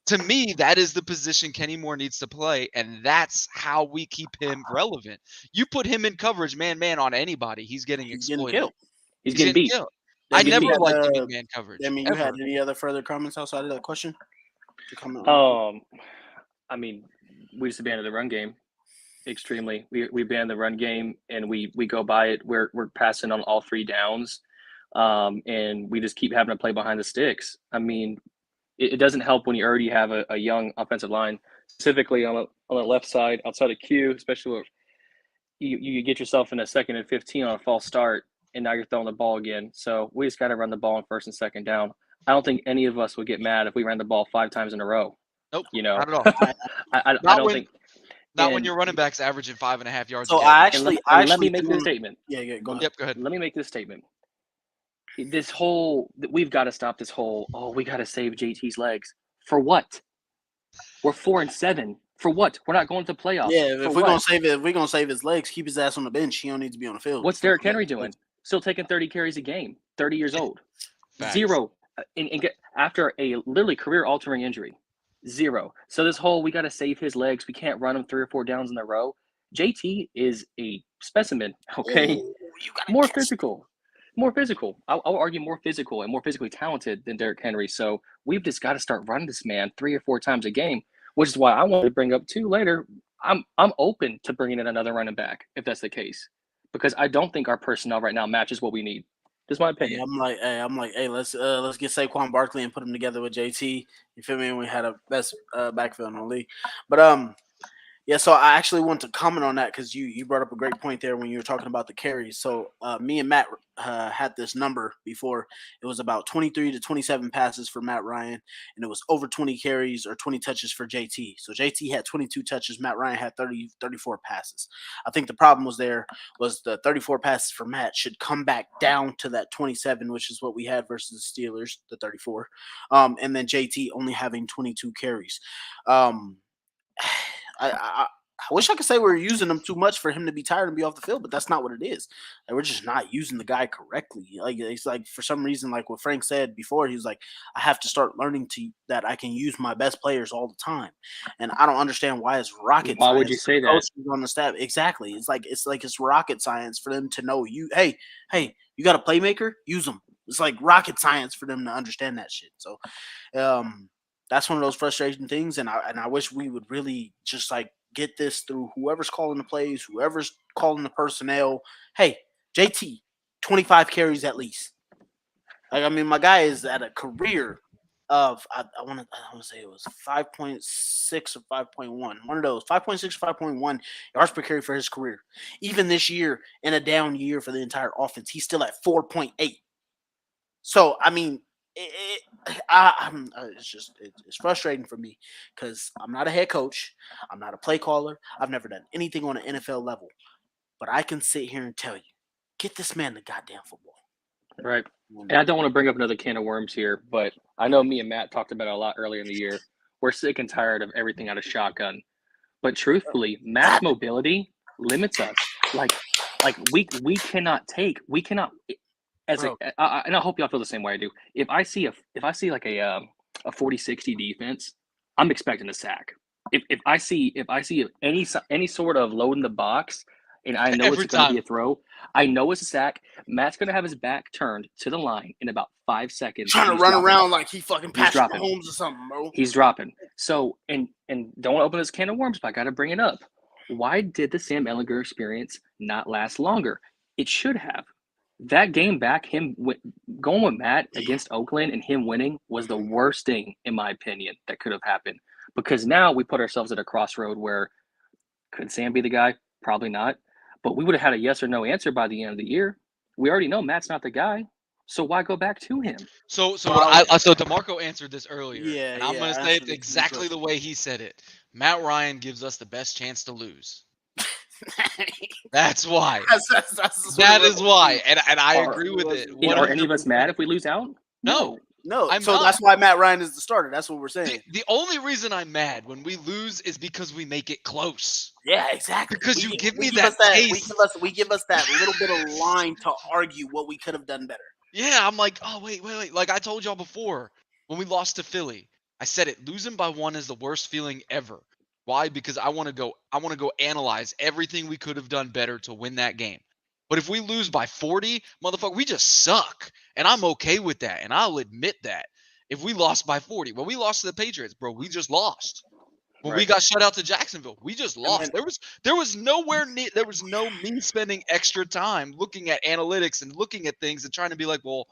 to me, that is the position Kenny Moore needs to play, and that's how we keep him relevant. You put him in coverage, man on anybody, he's getting exploited. He's getting beat. I never liked him in man coverage. I mean, you had any other further comments outside of that question? I mean, we just abandoned the run game. Extremely. We banned the run game and we go by it. We're passing on all 3 downs. And we just keep having to play behind the sticks. I mean, it doesn't help when you already have a young offensive line, specifically on the left side, outside of Q, especially where you get yourself in a 2nd and 15 on a false start, and now you're throwing the ball again. So we just got to run the ball on 1st and 2nd down. I don't think any of us would get mad if we ran the ball 5 times in a row. Nope, not at all. I don't think. Not when your running back's averaging 5.5 yards. So let me make this statement. Yeah, go ahead. Yep, go ahead. Let me make this statement. We've got to stop this whole, we got to save JT's legs. For what? We're 4-7. For what? We're not going to playoffs. Yeah, if we're gonna save his legs, keep his ass on the bench. He don't need to be on the field. What's Derrick Henry doing? Still taking 30 carries a game. 30 years old. Facts. 0. After a literally career-altering injury. 0. So this whole, we got to save his legs. We can't run him 3 or 4 downs in a row. JT is a specimen. Okay, more physical. I'll argue more physical and more physically talented than Derrick Henry. So we've just got to start running this man 3 or 4 times a game, which is why I wanted to bring up too later. I'm open to bringing in another running back if that's the case, because I don't think our personnel right now matches what we need. Just my opinion. Yeah, I'm like, hey, let's get Saquon Barkley and put him together with JT. You feel me? We had a best backfield in the league, but yeah. So I actually want to comment on that because you brought up a great point there when you were talking about the carries. So me and Matt had this number before. It was about 23 to 27 passes for Matt Ryan, and it was over 20 carries or 20 touches for JT. So JT had 22 touches. Matt Ryan had 34 passes. I think the problem was the 34 passes for Matt should come back down to that 27, which is what we had versus the Steelers, the 34. And then JT only having 22 carries. I wish I could say we're using him too much for him to be tired and be off the field, but that's not what it is. Like, we're just not using the guy correctly. Like, it's like for some reason, like what Frank said before, he was like, I have to start learning that I can use my best players all the time, and I don't understand why it's rocket. Why would you say that? On the staff, exactly. It's rocket science for them to know you. Hey, you got a playmaker? Use them. It's like rocket science for them to understand that shit. So, that's one of those frustrating things, and I wish we would really just like get this through whoever's calling the plays, whoever's calling the personnel. Hey, JT, 25 carries at least. Like, I mean, my guy is at a career of I want to say it was 5.6 or 5.1, one of those 5.6 or 5.1 yards per carry for his career. Even this year, in a down year for the entire offense, he's still at 4.8. So I mean, it's frustrating for me because I'm not a head coach, I'm not a play caller, I've never done anything on an NFL level, but I can sit here and tell you, get this man the goddamn football. Right. And I don't want to bring up another can of worms here, but I know me and Matt talked about it a lot earlier in the year. We're sick and tired of everything out of shotgun. But truthfully, Matt's mobility limits us. Like we cannot as a and I hope y'all feel the same way I do. If I see like a 40-60 defense, I'm expecting a sack. If I see any sort of load in the box, and I know it's going to be a throw, I know it's a sack. Matt's going to have his back turned to the line in about 5 seconds. Trying to run around like he fucking Patrick Mahomes or something, bro. He's dropping. So, and don't open this can of worms, but I got to bring it up. Why did the Sam Ehlinger experience not last longer? It should have. That game back, going with Matt against Oakland and him winning was the worst thing, in my opinion, that could have happened. Because now we put ourselves at a crossroad where could Sam be the guy? Probably not. But we would have had a yes or no answer by the end of the year. We already know Matt's not the guy. So why go back to him? So DeMarco answered this earlier. Yeah, and I'm going to say it exactly the way he said it. Matt Ryan gives us the best chance to lose. That's why. That is why. And I agree with it. Are any of us mad if we lose out? No. That's why Matt Ryan is the starter. That's what we're saying. The only reason I'm mad when we lose is because we make it close. Yeah, exactly. Because you give me that taste. We give us that little bit of line to argue what we could have done better. Yeah, I'm like, oh, wait. Like I told y'all before, when we lost to Philly, I said it. Losing by 1 is the worst feeling ever. Why? Because I want to go analyze everything we could have done better to win that game. But if we lose by 40, motherfucker, we just suck. And I'm okay with that. And I'll admit that. If we lost by 40, when we lost to the Patriots, bro, we just lost. When we got shut out to Jacksonville, we just lost. There was no me spending extra time looking at analytics and looking at things and trying to be like, well,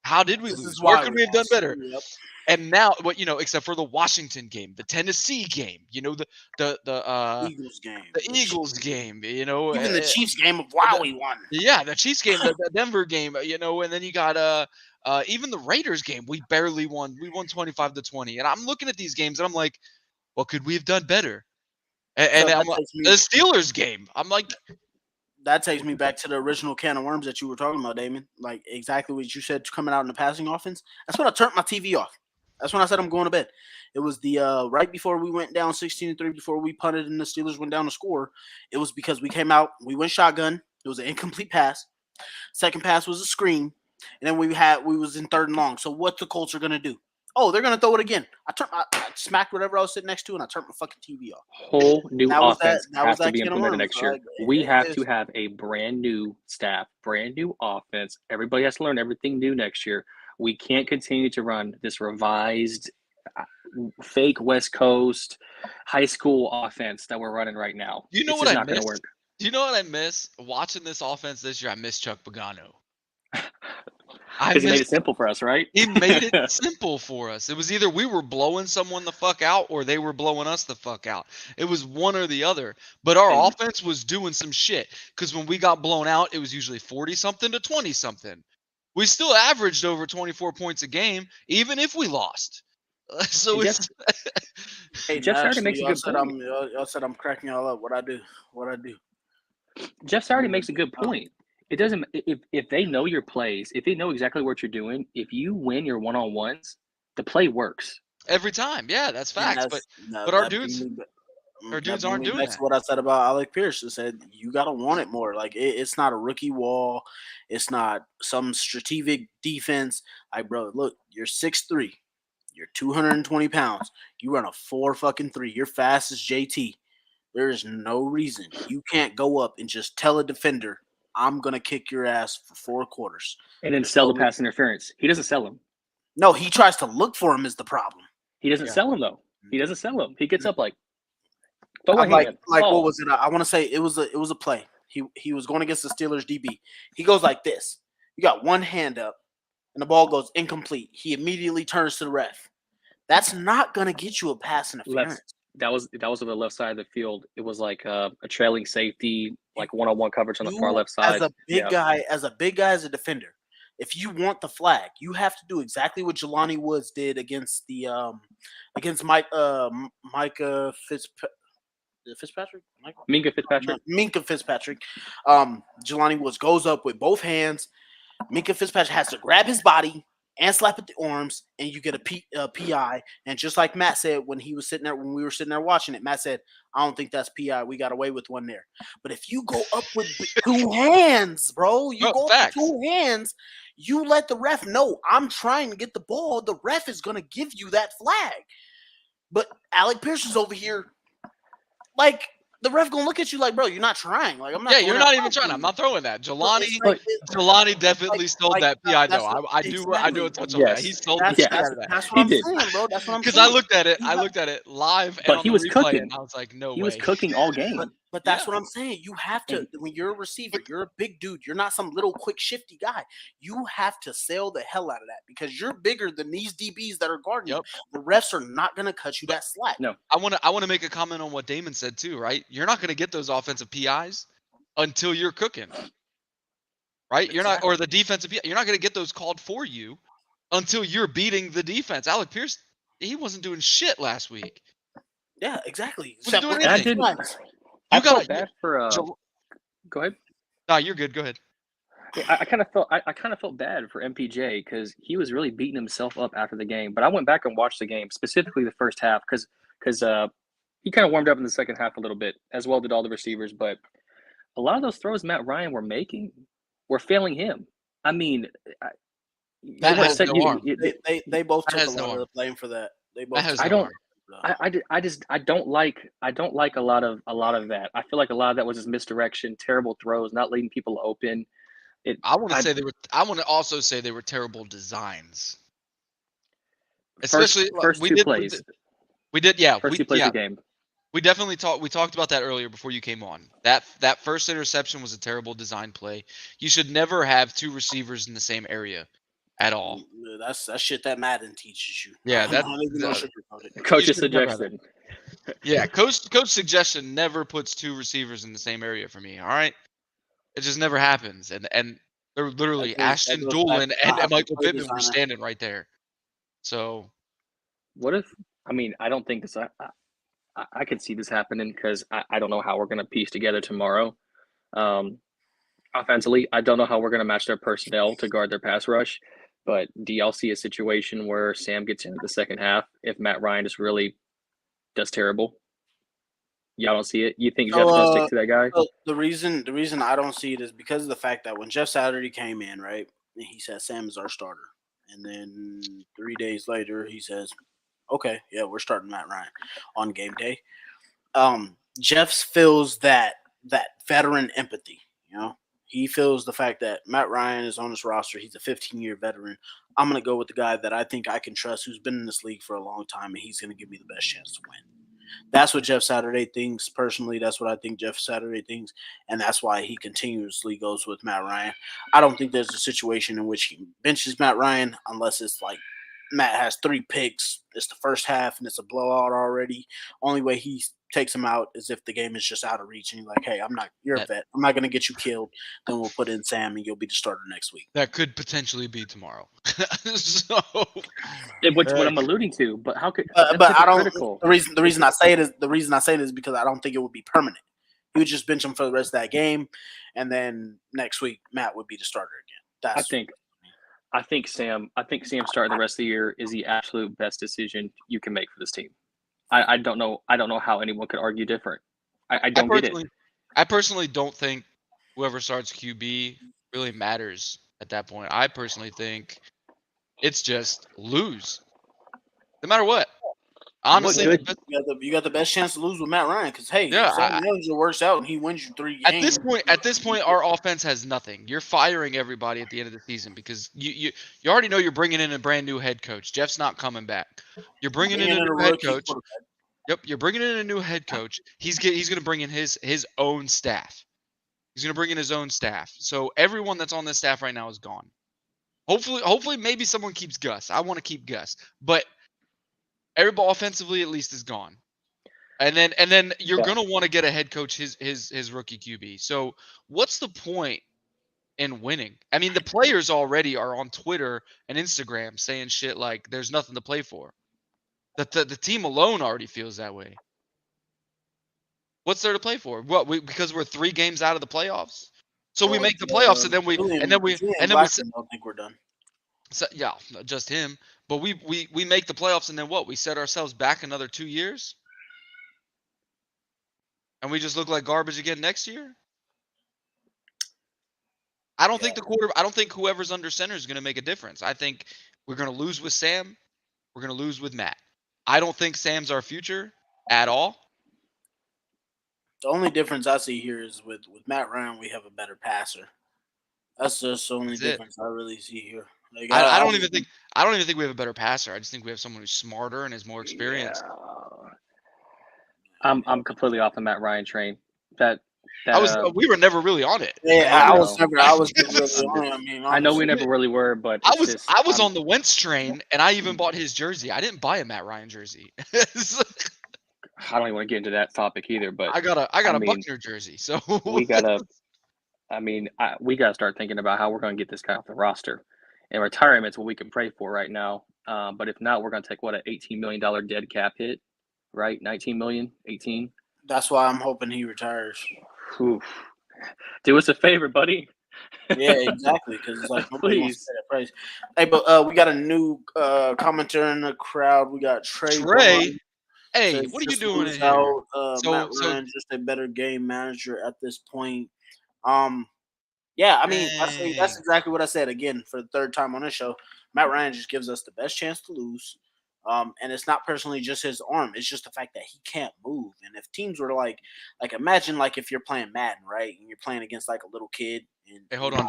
how did we lose? Where could we have done better? Yep. And now, except for the Washington game, the Tennessee game, the Eagles game, even the Chiefs game of wow, we won. Yeah, the Chiefs game, the Denver game, and then you got even the Raiders game, we barely won. We won 25-20, and I'm looking at these games and I'm like, well, could we have done better? And I'm like, the Steelers game, I'm like. That takes me back to the original can of worms that you were talking about, Damon. Like exactly what you said coming out in the passing offense. That's when I turned my TV off. That's when I said I'm going to bed. It was the right before we went down 16-3, before we punted and the Steelers went down to score. It was because we came out, we went shotgun. It was an incomplete pass. Second pass was a screen, and then we was in 3rd and long. So what the Colts are gonna do? Oh, they're gonna throw it again. I smacked whatever I was sitting next to, and I turned my fucking TV off. Whole new offense has to be implemented next year. We have to have a brand new staff, brand new offense. Everybody has to learn everything new next year. We can't continue to run this revised, fake West Coast high school offense that we're running right now. You know what I miss? Do you know what I miss? Watching this offense this year, I miss Chuck Pagano. Because he made it simple for us, right? He made it simple for us. It was either we were blowing someone the fuck out or they were blowing us the fuck out. It was one or the other. But our offense was doing some shit. Because when we got blown out, it was usually 40-something to 20-something. We still averaged over 24 points a game, even if we lost. So it's. Hey, Jeff Saturday makes a good point. Y'all said I'm cracking y'all up. What I do? Jeff Saturday makes a good point. It doesn't if they know your plays, if they know exactly what you're doing, if you win your one-on-ones, the play works every time. Yeah, that's facts. But our dudes aren't doing that. That's what I said about Alec Pierce. I said you gotta want it more. Like it's not a rookie wall, it's not some strategic defense. Like, bro, look, you're 6'3", you're 220 pounds, you run a 4-3. You're fast as JT. There is no reason you can't go up and just tell a defender, I'm gonna kick your ass for 4 quarters. And then sell the pass interference. He doesn't sell him. No, he tries to look for him is the problem. He doesn't sell him though. He doesn't sell him. He gets up like Like what was it? I want to say it was a play. He was going against the Steelers DB. He goes like this. You got one hand up, and the ball goes incomplete. He immediately turns to the ref. That's not gonna get you a pass interference. That was on the left side of the field. It was like a trailing safety, like one-on-one coverage on the far left side. As a big guy, as a defender, if you want the flag, you have to do exactly what Jelani Woods did against the Micah Fitzpatrick. Minka Fitzpatrick. Jelani Woods goes up with both hands. Minka Fitzpatrick has to grab his body and slap at the arms, and you get a PI. And just like Matt said when we were sitting there watching it, Matt said, "I don't think that's PI. We got away with one there." But if you go up with 2 hands, bro, you with 2 hands, you let the ref know I'm trying to get the ball. The ref is gonna give you that flag. But Alec Pierce is over here, like. The ref gonna look at you like, bro, you're not trying. Like I'm not. Yeah, you're not even trying. I'm not throwing that. Jelani definitely stole that PI though. I do a touch on that. He stole the shit out of that. That's what I'm saying, bro. That's what I'm saying. Because I looked at it live, and he was cooking. And I was like, no way. He was cooking all game. But that's what I'm saying. You have to, when you're a receiver, you're a big dude. You're not some little quick shifty guy. You have to sell the hell out of that because you're bigger than these DBs that are guarding you. The refs are not going to cut you that slack. No. I want to make a comment on what Damon said too, right? You're not going to get those offensive PIs until you're cooking. Right? You're not, or the defensive PI, you're not going to get those called for you until you're beating the defense. Alec Pierce, he wasn't doing shit last week. Yeah, exactly. I felt bad for. Go ahead. No, you're good. Go ahead. I kind of felt bad for MPJ because he was really beating himself up after the game. But I went back and watched the game, specifically the first half, because he kind of warmed up in the second half a little bit, as well did all the receivers. But a lot of those throws Matt Ryan were making were failing him. I mean, that has no arm. They both took a lot of the blame for that. They both. I don't like a lot of that. I feel like a lot of that was just misdirection, terrible throws, not leaving people open. I want to also say they were terrible designs. Especially first two plays. We did, yeah. First two plays of the game. We definitely talked about that earlier before you came on. That first interception was a terrible design play. You should never have 2 receivers in the same area at all. That's shit that Madden teaches you. Yeah, that's coach's suggestion. Yeah, coach suggestion never puts 2 receivers in the same area for me. All right, it just never happens. And they're literally Ashton Doolin and Michael Pittman were standing right there. So, what if? I mean, I don't think this. I could see this happening because I don't know how we're going to piece together tomorrow. Offensively, I don't know how we're going to match their personnel to guard their pass rush. But do y'all see a situation where Sam gets into the second half if Matt Ryan just really does terrible? Y'all don't see it? You think Jeff's going to stick to that guy? The reason I don't see it is because of the fact that when Jeff Saturday came in, right, he said Sam is our starter. And then 3 days later, he says, okay, yeah, we're starting Matt Ryan on game day. Jeff feels that veteran empathy, you know? He feels the fact that Matt Ryan is on his roster. He's a 15-year veteran. I'm going to go with the guy that I think I can trust, who's been in this league for a long time, and he's going to give me the best chance to win. That's what Jeff Saturday thinks. Personally, that's what I think Jeff Saturday thinks, and that's why he continuously goes with Matt Ryan. I don't think there's a situation in which he benches Matt Ryan unless it's like Matt has 3 picks. It's the first half, and it's a blowout already. Only way he takes him out is if the game is just out of reach, and he's like, hey, you're a vet. I'm not going to get you killed. Then we'll put in Sam, and you'll be the starter next week. That could potentially be tomorrow. Which what I'm alluding to, but how could? But I don't. Critical. The reason I say it is because I don't think it would be permanent. He would just bench him for the rest of that game, and then next week Matt would be the starter again. I think Sam starting the rest of the year is the absolute best decision you can make for this team. I don't know how anyone could argue different. I don't get it. I personally don't think whoever starts QB really matters at that point. I personally think it's just lose. No matter what. Honestly, good. You got the best chance to lose with Matt Ryan because hey, Yeah, if Sam Ehlinger works out and he wins you 3 at games. this point, our offense has nothing. You're firing everybody at the end of the season because you already know you're bringing in a brand new head coach. Jeff's not coming back. You're bringing in a new head rookie coach. quarterback. Yep, you're bringing in a new head coach. He's going to bring in his own staff. He's going to bring in his own staff. So everyone that's on this staff right now is gone. Hopefully, maybe someone keeps Gus. I want to keep Gus, but everybody offensively at least is gone. And then you're Yeah. gonna want to get a head coach his rookie QB. So what's the point in winning? I mean, the players already are on Twitter and Instagram saying shit like there's nothing to play for. The team alone already feels that way. What's there to play for? Because we're 3 games out of the playoffs. So we make the playoffs and then we Blackman don't think we're done. So, yeah, not just him, but we make the playoffs and then what? We set ourselves back another 2 years? And we just look like garbage again next year? I don't think I don't think whoever's under center is going to make a difference. I think we're going to lose with Sam. We're going to lose with Matt. I don't think Sam's our future at all. The only difference I see here is with Matt Ryan, we have a better passer. That's just the only difference I really see here. Like, I don't even think we have a better passer. I just think we have someone who's smarter and has more experience. Yeah. I'm completely off the Matt Ryan train. We were never really on it. Yeah, I was never really on it. I mean, I know we never really were, but I was on the Wentz train, and I even bought his jersey. I didn't buy a Matt Ryan jersey. I don't even want to get into that topic either. But I got a Buckner jersey, so we gotta. I mean, we gotta start thinking about how we're gonna get this guy off the roster. And retirement's what we can pray for right now. But if not, we're gonna take an $18 million dead cap hit, right? 19 million, 18. That's why I'm hoping he retires. Oof. Do us a favor, buddy. Yeah, exactly. Because it's like nobody wants to pay that price. Hey, but we got a new commenter in the crowd. We got Trey. Hey, what are you doing in here? Matt Ryan, just a better game manager at this point. Yeah, I mean that's exactly what I said again for the 3rd time on this show. Matt Ryan just gives us the best chance to lose. And it's not personally just his arm. It's just the fact that he can't move. And if teams were like imagine like if you're playing Madden, right? And you're playing against like a little kid. And, hey, hold on.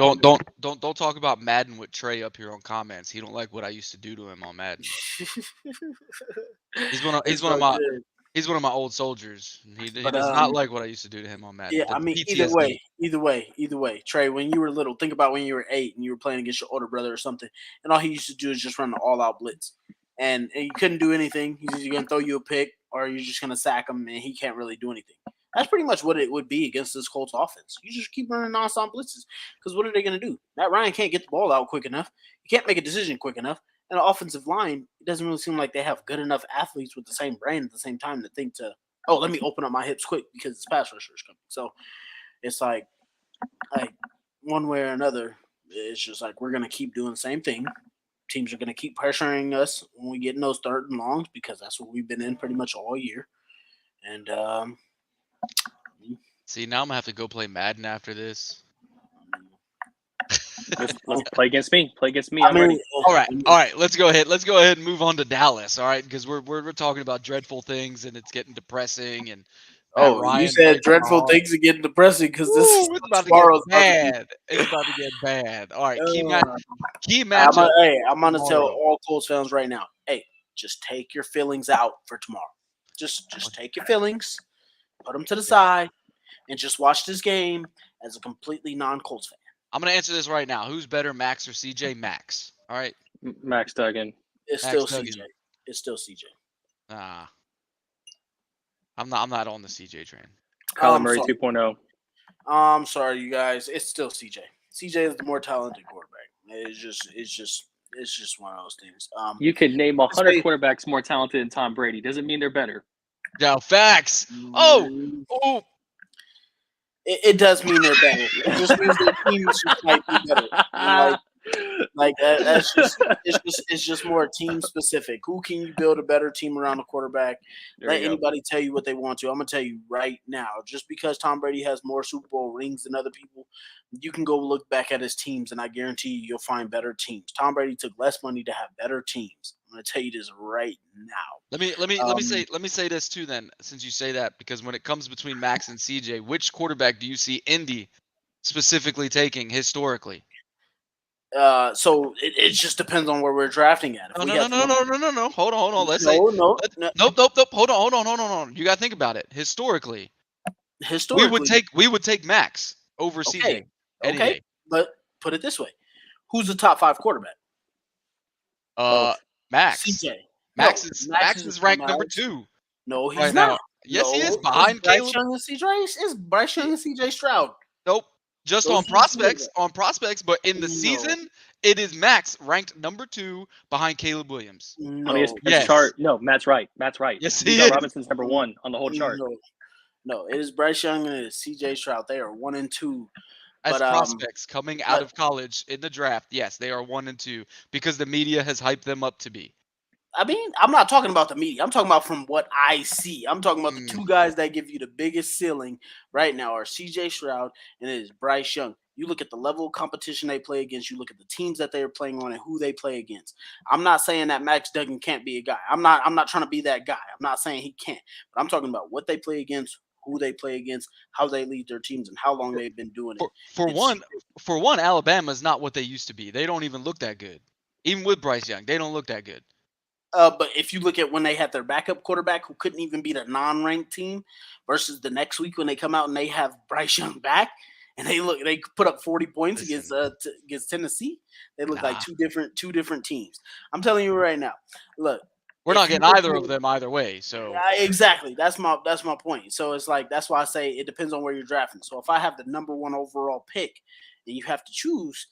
Don't talk about Madden with Trey up here on comments. He don't like what I used to do to him on Madden. He's one of my old soldiers. He does not like what I used to do to him on Madden. Yeah, I mean, either way, Trey, when you were little, think about when you were 8 and you were playing against your older brother or something, and all he used to do is just run an all-out blitz. And you couldn't do anything. He's either going to throw you a pick or you're just going to sack him, and he can't really do anything. That's pretty much what it would be against this Colts offense. You just keep running nonstop blitzes because what are they going to do? Matt Ryan can't get the ball out quick enough. He can't make a decision quick enough. And the offensive line, it doesn't really seem like they have good enough athletes with the same brain at the same time to think let me open up my hips quick because this pass rusher is coming. So it's like one way or another, it's just like we're going to keep doing the same thing. Teams are going to keep pressuring us when we get in those 3rd and longs because that's what we've been in pretty much all year. And see, now I'm gonna have to go play Madden after this. Let's play against me. I'm ready. All right. Let's go ahead and move on to Dallas. All right, because we're talking about dreadful things and it's getting depressing. And Ryan, you said dreadful things are getting depressing because this is about to get bad. It's about to get bad. All right, key matchup. I'm gonna tell all Colts fans right now. Hey, just take your feelings out for tomorrow. Just take your feelings, put them to the side, and just watch this game as a completely non-Colts fan. I'm going to answer this right now. Who's better, Max or CJ? Max. All right. Max Duggan. It's still CJ. It's still CJ. I'm not on the CJ train. Kyler Murray 2.0. I'm sorry, you guys. It's still CJ. CJ is the more talented quarterback. It's just one of those things. You could name 100 quarterbacks more talented than Tom Brady. Doesn't mean they're better. Yeah, facts. Oh. It does mean they're better. It just means their teams just might be better. Like that's just it's just more team specific. Who can you build a better team around the quarterback? Let anybody tell you what they want to. I'm gonna tell you right now, just because Tom Brady has more Super Bowl rings than other people, you can go look back at his teams, and I guarantee you'll find better teams. Tom Brady took less money to have better teams. I'm gonna tell you this right now. Let me say this too then, since you say that, because when it comes between Max and CJ, which quarterback do you see Indy specifically taking historically? So it just depends on where we're drafting at. If No, we no, have no, no, no, no, no, no. Hold on. Let's say no. nope. Hold on. You gotta think about it. Historically, we would take Max over CJ any okay, day. but put it this way: who's the top 5 quarterback? Max. CJ. Max No, is ranked number 2 No, he's right not. now. Yes, he is No, behind Bryce Caleb. Young and Bryce Young and CJ Stroud. Nope. Just Those on two prospects, but in the season, it is Max ranked number 2 behind Caleb Williams. No, on the ESPN chart, no, Matt's right. Yes, he is. Robinson's number 1 on the whole chart. No, it is Bryce Young and it is CJ Stroud. They are 1 and 2. As prospects coming out of college in the draft, yes, they are 1 and 2 because the media has hyped them up to be. I mean, I'm not talking about the media. I'm talking about from what I see. I'm talking about the 2 guys that give you the biggest ceiling right now are CJ Stroud and it is Bryce Young. You look at the level of competition they play against. You look at the teams that they are playing on and who they play against. I'm not saying that Max Duggan can't be a guy. I'm not trying to be that guy. I'm not saying he can't. But I'm talking about what they play against, who they play against, how they lead their teams, and how long they've been doing it. For one, Alabama is not what they used to be. They don't even look that good. Even with Bryce Young, they don't look that good. But if you look at when they had their backup quarterback who couldn't even beat a non-ranked team versus the next week when they come out and they have Bryce Young back and they put up 40 points against Tennessee, they look like two different teams. I'm telling you right now. Look, we're not getting either of them either way. So exactly, that's my point. So it's like that's why I say it depends on where you're drafting. So if I have the number 1 overall pick and you have to choose,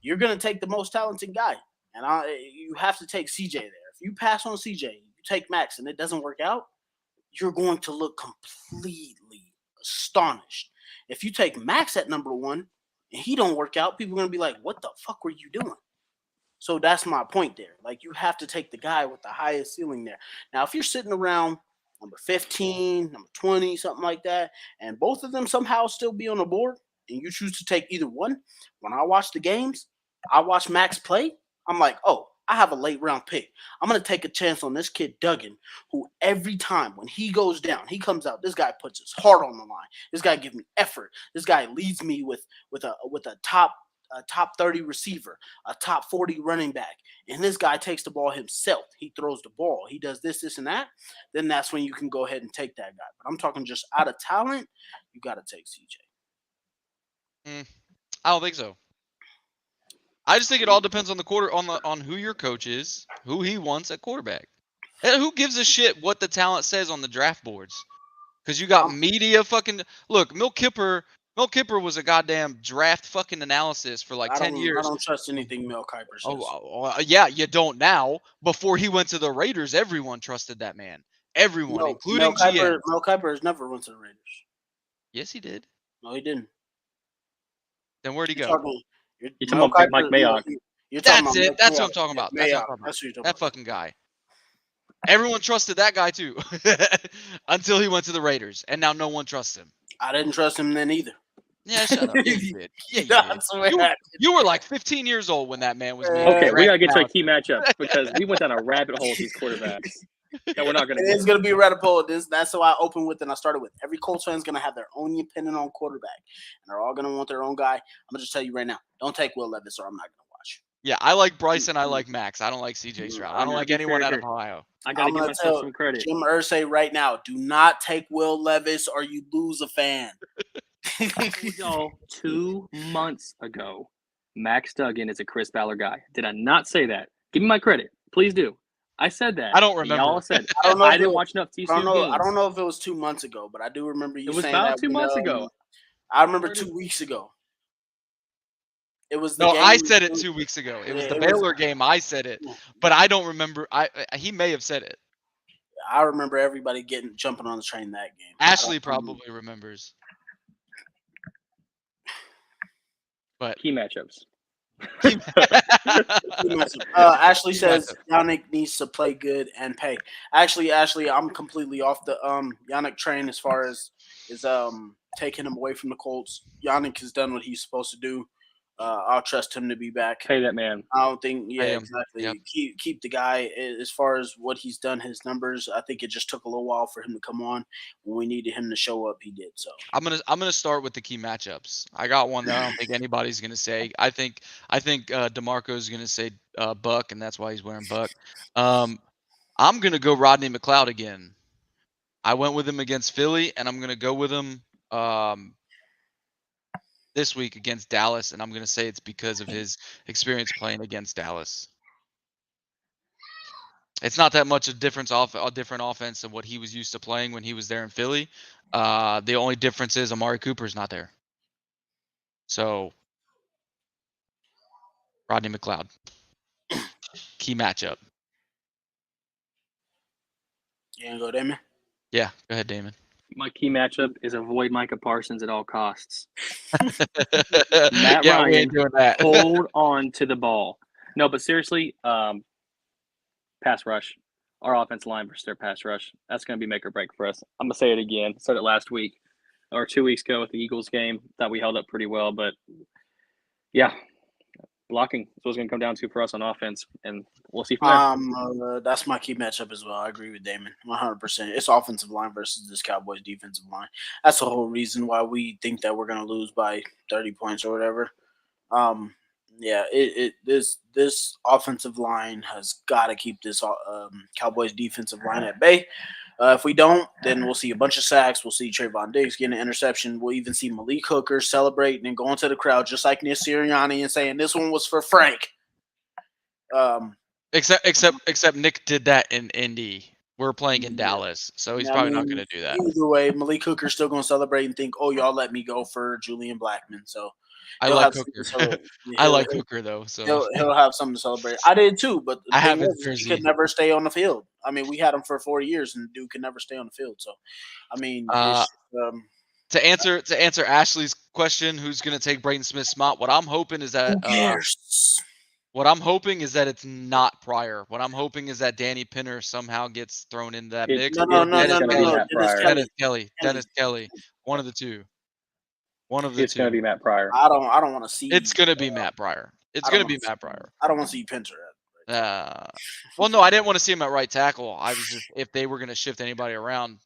you're gonna take the most talented guy, and you have to take CJ there. If you pass on CJ, you take Max, and it doesn't work out, you're going to look completely astonished. If you take Max at number 1 and he don't work out, people are going to be like, what the fuck were you doing? So that's my point there. Like, you have to take the guy with the highest ceiling there. Now, if you're sitting around number 15, number 20, something like that, and both of them somehow still be on the board, and you choose to take either one, when I watch the games, I watch Max play, I'm like, oh, I have a late round pick. I'm going to take a chance on this kid, Duggan, who every time when he goes down, he comes out, this guy puts his heart on the line. This guy gives me effort. This guy leads me with a top 30 receiver, a top 40 running back. And this guy takes the ball himself. He throws the ball. He does this, and that. Then that's when you can go ahead and take that guy. But I'm talking just out of talent, you got to take CJ. I don't think so. I just think it all depends on on who your coach is, who he wants at quarterback. And who gives a shit what the talent says on the draft boards? Because you got media fucking look. Milt Kipper was a goddamn draft fucking analysis for like 10 years. I don't trust anything Mel Kiper says. Yeah, you don't now. Before he went to the Raiders, everyone trusted that man. Everyone, including GM. Mel Kiper has never went to the Raiders. Yes, he did. No, he didn't. Then where'd he go? You're talking about Mike Mayock. That's it. That's what I'm talking about. That's what I'm talking about. That fucking guy. Everyone trusted that guy too, until he went to the Raiders, and now no one trusts him. I didn't trust him then either. Yeah, shut up. Yeah, you did. Yeah, you did. You were like 15 years old when that man was. Okay, we gotta get to a key matchup because we went down a rabbit hole with these quarterbacks. That we're not gonna. It's gonna be a rabbit hole. That's why I opened with and I started with. Every Colts fan is gonna have their own opinion on quarterback, and they're all gonna want their own guy. I'm gonna just tell you right now: don't take Will Levis, or I'm not gonna watch. Yeah, I like Bryce and I like Max. I don't like CJ Stroud. I don't like anyone out of Ohio. I gotta give myself some credit. Jim Irsay right now: do not take Will Levis, or you lose a fan. 2 months ago, Max Duggan is a Chris Ballard guy. Did I not say that? Give me my credit, please do. I said that. I don't remember. Y'all said I didn't watch enough TCU games. I don't know if it was 2 months ago, but I do remember you saying that. It was about 2 months ago. I remember 2 weeks ago. It was I said it 2 weeks ago. It was the Baylor game. I said it, but I don't remember. He may have said it. I remember everybody jumping on the train that game. Ashley probably remembers. But key matchups. Ashley says Yannick needs to play good and pay. Actually, I'm completely off the Yannick train as far as is taking him away from the Colts. Yannick has done what he's supposed to do. I'll trust him to be back. Pay that man. I don't think, yeah, Pay him. exactly. Yep. Keep the guy. As far as what he's done, his numbers. I think it just took a little while for him to come on. When we needed him to show up, he did. So I'm gonna start with the key matchups. I got one that I don't think anybody's gonna say. I think DeMarco's gonna say Buck, and that's why he's wearing Buck. I'm gonna go Rodney McLeod again. I went with him against Philly, and I'm gonna go with him this week against Dallas, and I'm gonna say it's because of his experience playing against Dallas. It's not that much a different offense than what he was used to playing when he was there in Philly. The only difference is Amari Cooper's not there. So, Rodney McLeod. Key matchup. you gonna go, Damon? Yeah, go ahead, Damon. My key matchup is avoid Micah Parsons at all costs. Matt Ryan, we ain't doing that. Hold on to the ball. No, but seriously, pass rush. Our offensive line versus their pass rush. That's going to be make or break for us. I'm going to say it again. Said it last week or 2 weeks ago with the Eagles game. Thought we held up pretty well, but yeah, blocking is what's going to come down to for us on offense, and we'll see from there. That's my key matchup as well. I agree with Damon 100%. It's offensive line versus this Cowboys defensive line. That's the whole reason why we think that we're going to lose by 30 points or whatever. Yeah, this offensive line has got to keep this Cowboys defensive line at bay. If we don't, then we'll see a bunch of sacks. We'll see Trayvon Diggs getting an interception. We'll even see Malik Hooker celebrating and going to the crowd just like Nick Sirianni and saying this one was for Frank. Except Nick did that in Indy. We're playing in Dallas, so he's probably not going to do that. Either way, Malik Hooker's still going to celebrate and think, "Oh, y'all let me go for Julian Blackman." So I like Hooker. I like Hooker though, so he'll have something to celebrate. I did too, but the I thing have his is, jersey. he could never stay on the field. I mean, we had him for 4 years, and dude could never stay on the field. So, I mean, to answer Ashley's question, who's going to take Braden Smith-Smott? What I'm hoping is that it's not Pryor. What I'm hoping is that Danny Pinner somehow gets thrown into that mix. No. Dennis Kelly. One of the two. It's going to be Matt Pryor. I don't want to see. It's going to be Matt Pryor. It's going to be Matt Pryor. I don't want to see Pinter. Well, no, I didn't want to see him at right tackle. I was just, if they were going to shift anybody around,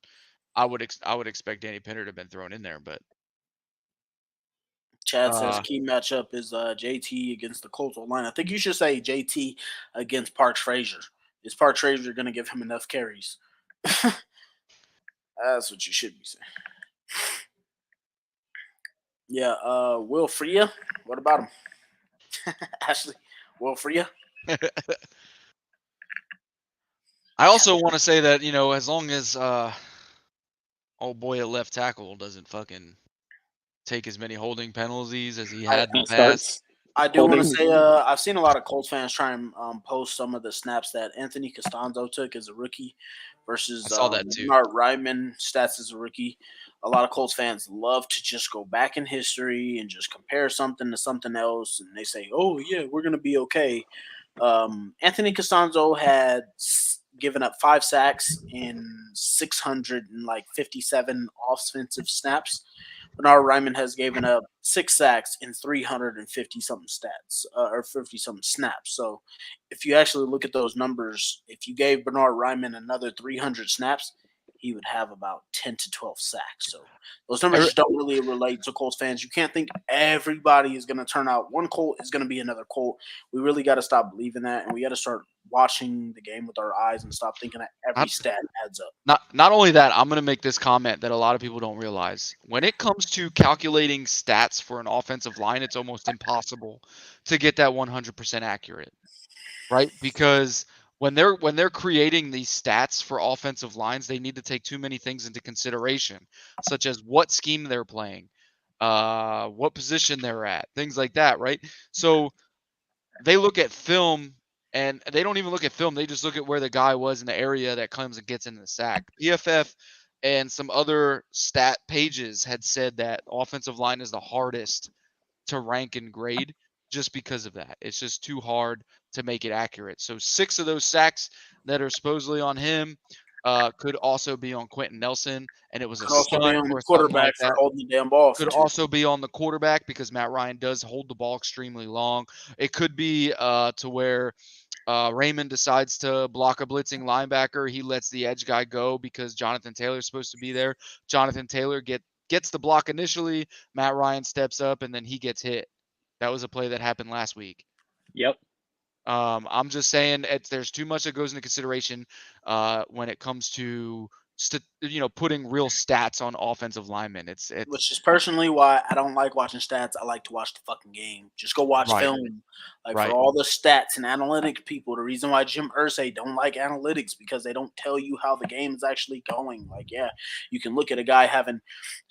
I would expect Danny Pinter to have been thrown in there. But Chad says key matchup is JT against the Colts line. I think you should say JT against Parks Frazier. Is Parks Frazier going to give him enough carries? That's what you should be saying. Yeah, Will Freya. What about him? Ashley, Will Freya. I also want to say that, as long as old boy at left tackle doesn't fucking take as many holding penalties as he had in the past. I do want to say I've seen a lot of Colts fans try and post some of the snaps that Anthony Costanzo took as a rookie versus Bernard Ryman stats as a rookie. A lot of Colts fans love to just go back in history and just compare something to something else, and they say, "Oh yeah, we're gonna be okay." Anthony Costanzo had given up 5 sacks in 657 offensive snaps. Bernard Ryman has given up 6 sacks in 350 something stats or 50 something snaps. So if you actually look at those numbers, if you gave Bernard Ryman another 300 snaps, he would have about 10 to 12 sacks. So those numbers just don't really relate to Colts fans. You can't think everybody is going to turn out. One Colt is going to be another Colt. We really got to stop believing that, and we got to start watching the game with our eyes and stop thinking that every stat adds up. Not only that, I'm going to make this comment that a lot of people don't realize. When it comes to calculating stats for an offensive line, it's almost impossible to get that 100% accurate, right? Because when they're creating these stats for offensive lines, they need to take too many things into consideration, such as what scheme they're playing, what position they're at, things like that, right? So they look at film, and they don't even look at film. They just look at where the guy was in the area that comes and gets in the sack. PFF and some other stat pages had said that offensive line is the hardest to rank and grade. just because of that. It's just too hard to make it accurate. So 6 of those sacks that are supposedly on him could also be on Quentin Nelson, and it was a Could also be stunt on the or something quarterback like for that. holding the damn ball. Could also be on the quarterback because Matt Ryan does hold the ball extremely long. It could be to where Raymond decides to block a blitzing linebacker. He lets the edge guy go because Jonathan Taylor's supposed to be there. Jonathan Taylor gets the block initially. Matt Ryan steps up, and then he gets hit. That was a play that happened last week. Yep. I'm just saying there's too much that goes into consideration when it comes to putting real stats on offensive linemen. Which is personally why I don't like watching stats. I like to watch the fucking game. Just go watch Right. film. Like Right. for all the stats and analytics people, the reason why Jim Irsay don't like analytics because they don't tell you how the game is actually going. Like, yeah, you can look at a guy having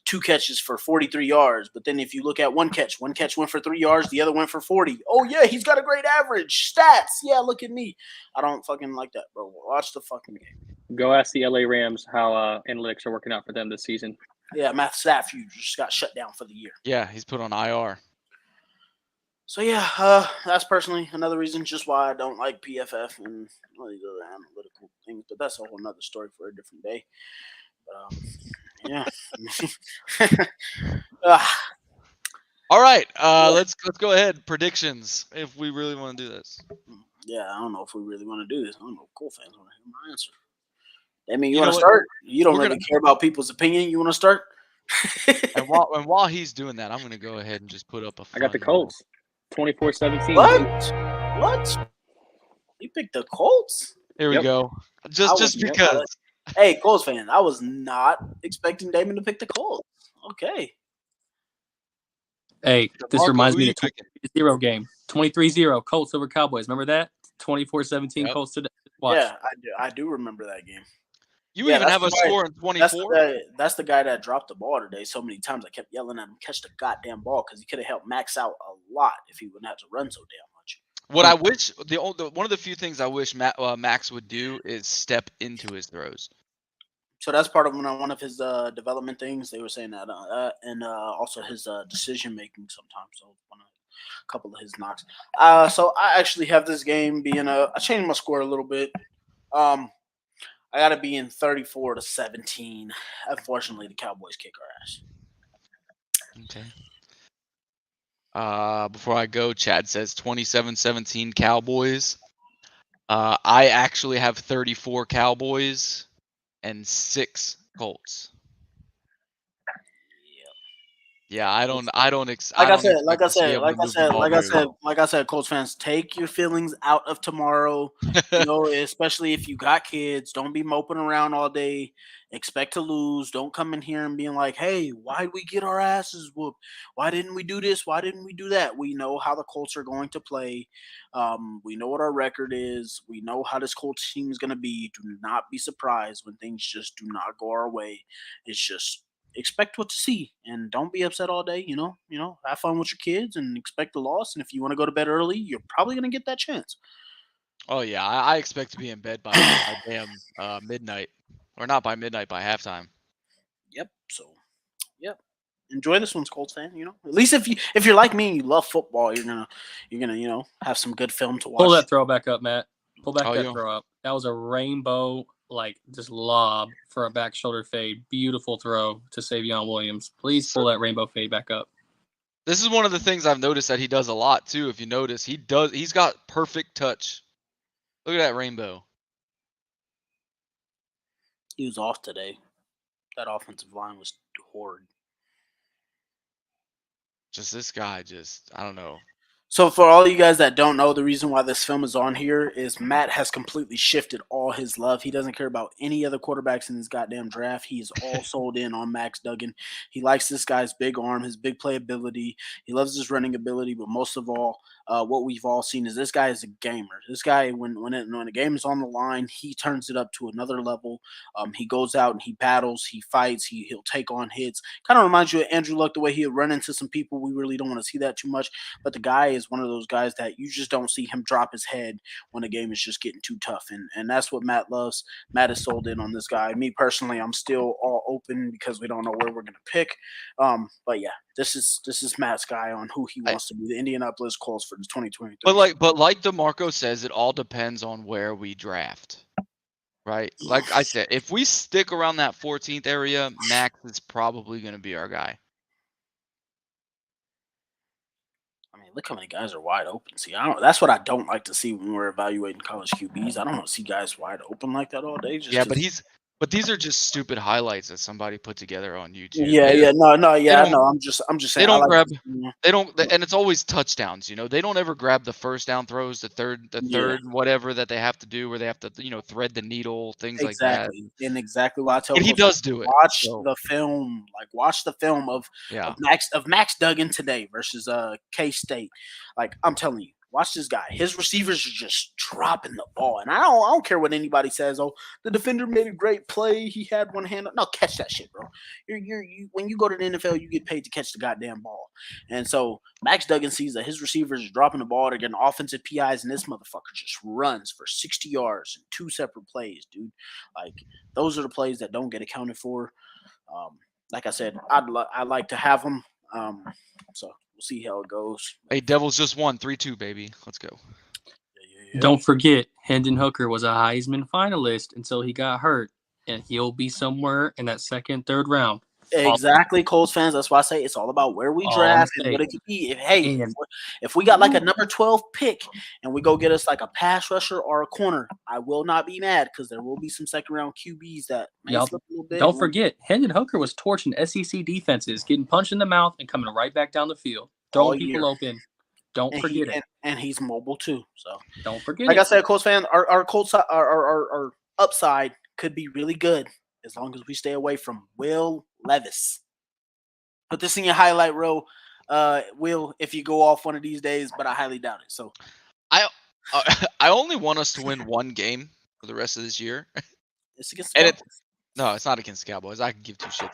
2 catches for 43 yards, but then if you look at one catch went for 3 yards, the other went for 40. Oh yeah, he's got a great average. Stats. Yeah, look at me. I don't fucking like that, bro. Watch the fucking game. Go ask the LA Rams how analytics are working out for them this season. Yeah, Matt Stafford just got shut down for the year. Yeah, he's put on IR. So yeah, that's personally another reason just why I don't like PFF and all these other analytical things. But that's a whole nother story for a different day. Yeah. All right, let's go ahead. Predictions, if we really want to do this. Yeah, I don't know if we really want to do this. I don't know if Cool fans want to hear my answer. I mean, you want to start? You don't really care about people's opinion. You want to start? and while he's doing that, I'm going to go ahead and just put up a. I got the Colts, 24-17. What? You picked the Colts? Here we go. Just because. Hey, Colts fan, I was not expecting Damon to pick the Colts. Okay. Hey, this reminds me of the 23-0 game. 23-0, Colts over Cowboys. Remember that? 24-17, Colts today. Watch. Yeah, I do remember that game. You even have a score in 24? That's the guy that dropped the ball today so many times. I kept yelling at him, catch the goddamn ball, because he could have helped Max out a lot if he wouldn't have to run so damn much. What I wish, one of the few things I wish Max would do is step into his throws. So that's part of one of his development things. They were saying that, and also his decision making sometimes. So a couple of his knocks. So I actually have this game being I changed my score a little bit. I got to be in 34-17. Unfortunately, the Cowboys kick our ass. Okay. Before I go, Chad says 27-17 Cowboys. I actually have 34 Cowboys and 6 Colts. Yeah, like I said, Colts fans, take your feelings out of tomorrow. Especially if you got kids, don't be moping around all day. Expect to lose. Don't come in here and being like, "Hey, why did we get our asses whooped? Why didn't we do this? Why didn't we do that?" We know how the Colts are going to play. We know what our record is. We know how this Colts team is going to be. Do not be surprised when things just do not go our way. It's just expect what to see and don't be upset all day. Have fun with your kids and expect a loss. And if you want to go to bed early, you're probably going to get that chance. Oh yeah, I expect to be in bed by damn midnight, or not by midnight, by halftime. Yep. So, yep. Enjoy this one's Colts fan. At least if you're like me and you love football, you're gonna have some good film to watch. Pull that throw back up, Matt. Pull back that throw up. That was a rainbow. Just lob for a back shoulder fade. Beautiful throw to Savion Williams. Please pull that rainbow fade back up. This is one of the things I've noticed that he does a lot too. If you notice, he's got perfect touch. Look at that rainbow. He was off today. That offensive line was horrid. Just this guy, I don't know. So for all you guys that don't know, the reason why this film is on here is Matt has completely shifted all his love. He doesn't care about any other quarterbacks in his goddamn draft. He is all sold in on Max Duggan. He likes this guy's big arm, his big playability. He loves his running ability, but most of all, what we've all seen is this guy is a gamer. This guy, when the game is on the line, he turns it up to another level. He goes out and he battles, he fights, he'll take on hits. Kind of reminds you of Andrew Luck, the way he'll run into some people. We really don't want to see that too much, but the guy is one of those guys that you just don't see him drop his head when the game is just getting too tough. And that's what Matt loves. Matt is sold in on this guy. Me personally, I'm still all open because we don't know where we're going to pick. But yeah, this is Matt's guy on who he wants to be the Indianapolis Colts for the 2023. But like DeMarco says, it all depends on where we draft. Right? Like I said, if we stick around that 14th area, Max is probably going to be our guy. I mean, look how many guys are wide open. See, that's what I don't like to see when we're evaluating college QBs. I don't want to see guys wide open like that all day. But these are just stupid highlights that somebody put together on YouTube. I'm just saying. And it's always touchdowns. They don't ever grab the first down throws, the third, whatever that they have to do, where they have to, thread the needle, things like that. And exactly what I tell. And he does do it. Watch the film, watch the film of Max Duggan today versus K-State. Like, I'm telling you. Watch this guy. His receivers are just dropping the ball. And I don't care what anybody says. Oh, the defender made a great play. He had one hand. No, catch that shit, bro. When you go to the NFL, you get paid to catch the goddamn ball. And so Max Duggan sees that his receivers are dropping the ball. They're getting offensive PIs, and this motherfucker just runs for 60 yards in 2 separate plays, dude. Like, those are the plays that don't get accounted for. Like I said, I'd like to have them. So we'll see how it goes. Hey, Devils just won 3-2, baby. Let's go. Don't forget, Hendon Hooker was a Heisman finalist until he got hurt, and he'll be somewhere in that second, third round. Exactly, Colts fans. That's why I say it's all about where we draft and what it could be. If we got like a number 12 pick and we go get us like a pass rusher or a corner, I will not be mad because there will be some second round QBs that may slip a little bit. Don't forget, Hendon Hooker was torching SEC defenses, getting punched in the mouth and coming right back down the field, throwing people open. Don't forget it. And he's mobile too. So don't forget like I said, Colts fan, our Colts our upside could be really good as long as we stay away from Will Levis. Put this in your highlight reel, Will, if you go off one of these days, but I highly doubt it. So I only want us to win one game for the rest of this year. It's against the Cowboys. No, it's not against the Cowboys. I can give two shits.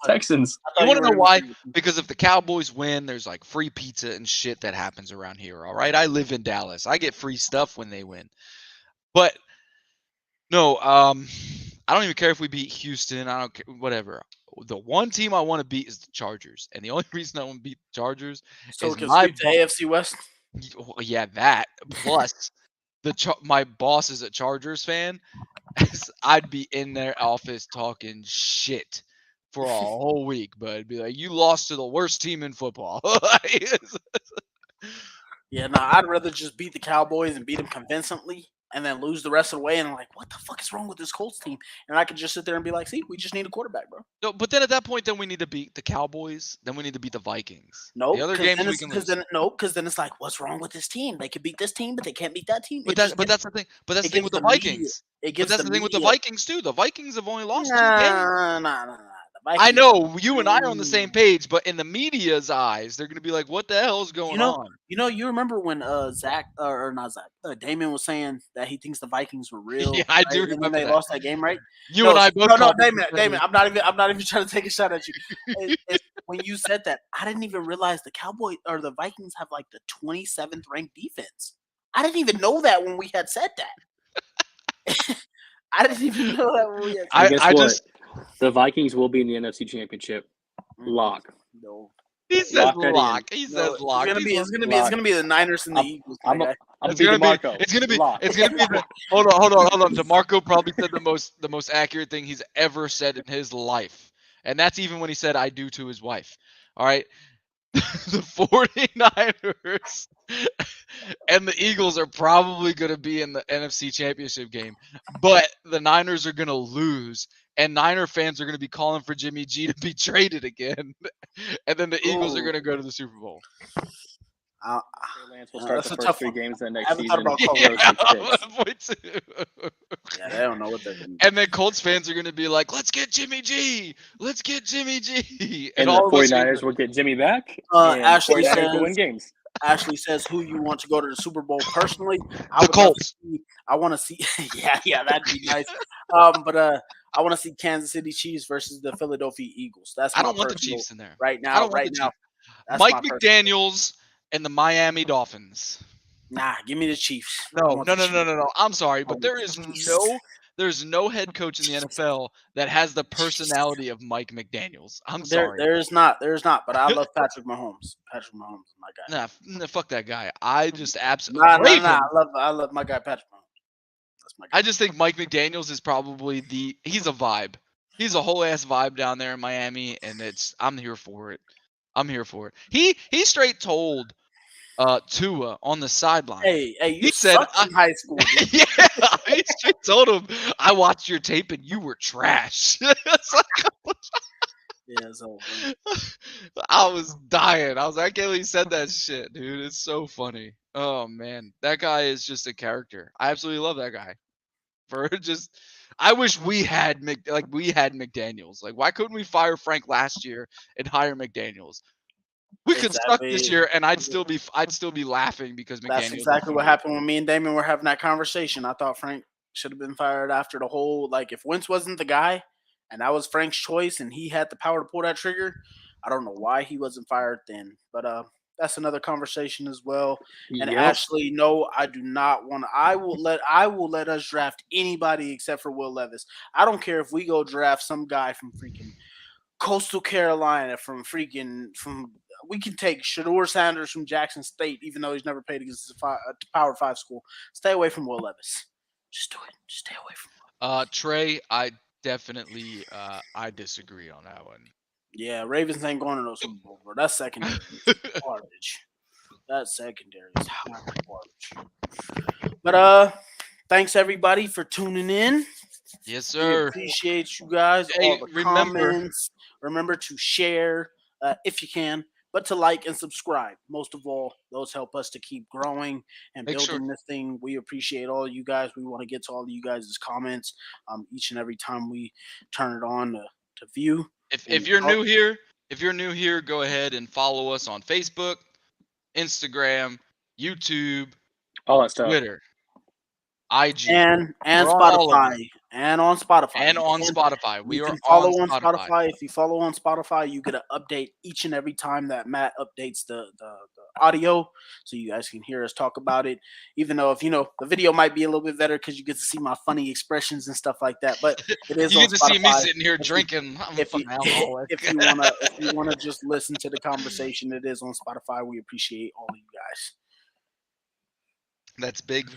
Texans. You want to know why? Because if the Cowboys win, there's like free pizza and shit that happens around here. All right, I live in Dallas. I get free stuff when they win. But no, I don't even care if we beat Houston. I don't care, whatever. The one team I want to beat is the Chargers, and the only reason I want to beat the Chargers is the AFC West. Yeah, that plus my boss is a Chargers fan. I'd be in their office talking shit for a whole week, but it'd be like, you lost to the worst team in football. Yeah, no, I'd rather just beat the Cowboys and beat them convincingly and then lose the rest of the way. And I'm like, what the fuck is wrong with this Colts team? And I could just sit there and be like, see, we just need a quarterback, bro. No, but then at that point, then we need to beat the Cowboys. Then we need to beat the Vikings. No, the other games we can lose. Because then it's like, what's wrong with this team? They could beat this team, but they can't beat that team. But that's the thing. But that's the thing with the Vikings. But that's the thing with the Vikings too. The Vikings have only lost 2 games. Nah. I know you and I are on the same page, but in the media's eyes, they're gonna be like, "What the hell is going on?" You remember when Damon was saying that he thinks the Vikings were real. Yeah, I do remember they lost that game, right? You and I both. No, Damon. I'm not even trying to take a shot at you. When you said that, I didn't even realize the Cowboys or the Vikings have like the 27th ranked defense. I didn't even know that when we had said that. I didn't even know that when we had said that. The Vikings will be in the NFC Championship. Lock. No. He says lock. He says lock. It's gonna be the Niners and the Eagles. It's gonna be. Hold on. DeMarco probably said the most accurate thing he's ever said in his life, and that's even when he said "I do" to his wife. All right. The 49ers and the Eagles are probably going to be in the NFC Championship game, but the Niners are going to lose, and Niner fans are going to be calling for Jimmy G to be traded again, and then the Eagles are going to go to the Super Bowl. Lance will start the first 3 games of the next season. Yeah, they don't know what they're doing. And then Colts fans are going to be like, "Let's get Jimmy G! Let's get Jimmy G!" And the 49ers will get Jimmy back. Ashley says, will win games. Ashley says, "Who you want to go to the Super Bowl personally?" The Colts. I want to see. yeah, that'd be nice. But I want to see Kansas City Chiefs versus the Philadelphia Eagles. I don't want the Chiefs in there right now. Right now, Mike McDaniels and the Miami Dolphins. Nah, give me the Chiefs. No. I'm sorry, but there's no head coach in the NFL that has the personality of Mike McDaniels. I'm sorry. There's not. But I love Patrick Mahomes. Patrick Mahomes is my guy. Nah, fuck that guy. I just absolutely Nah. I love my guy Patrick Mahomes. That's my guy. I just think Mike McDaniels is probably he's a vibe. He's a whole ass vibe down there in Miami, and I'm here for it. He straight told Tua on the sideline. Hey, you he sucked said in high school. Dude. Yeah, he straight told him, I watched your tape and you were trash. So I was dying. I was like, I can't believe he said that shit, dude. It's so funny. Oh man, that guy is just a character. I absolutely love that guy. I wish we had McDaniels. Like, why couldn't we fire Frank last year and hire McDaniels? We could suck this year, and I'd still be laughing because McDaniels. That's exactly what happened when me and Damon were having that conversation. I thought Frank should have been fired after the whole, like, if Wentz wasn't the guy, and that was Frank's choice, and he had the power to pull that trigger. I don't know why he wasn't fired then, but that's another conversation as well. And Ashley, no, I do not want to. I will let us draft anybody except for Will Levis. I don't care if we go draft some guy from freaking Coastal Carolina, we can take Shador Sanders from Jackson State, even though he's never played against a Power 5 school. Stay away from Will Levis. Just do it. Just stay away from him. Trey, I definitely I disagree on that one. Yeah, Ravens ain't going to no Super Bowl, bro. That's secondary. Garbage. That secondary is hot garbage. But thanks everybody for tuning in. Yes, sir. We appreciate you guys. Hey, all the comments. Remember to share if you can, but to like and subscribe. Most of all, those help us to keep growing and building this thing. We appreciate all of you guys. We want to get to all of you guys' comments each and every time we turn it on to view. If you're new here, go ahead and follow us on Facebook, Instagram, YouTube, all that stuff, Twitter, IG, and Spotify. And on Spotify. We are follow on Spotify. If you follow on Spotify, you get an update each and every time that Matt updates the audio, so you guys can hear us talk about it. Even though the video might be a little bit better because you get to see my funny expressions and stuff like that. But it is you on get to Spotify. see me sitting here drinking. If you wanna just listen to the conversation, it is on Spotify. We appreciate all of you guys. That's big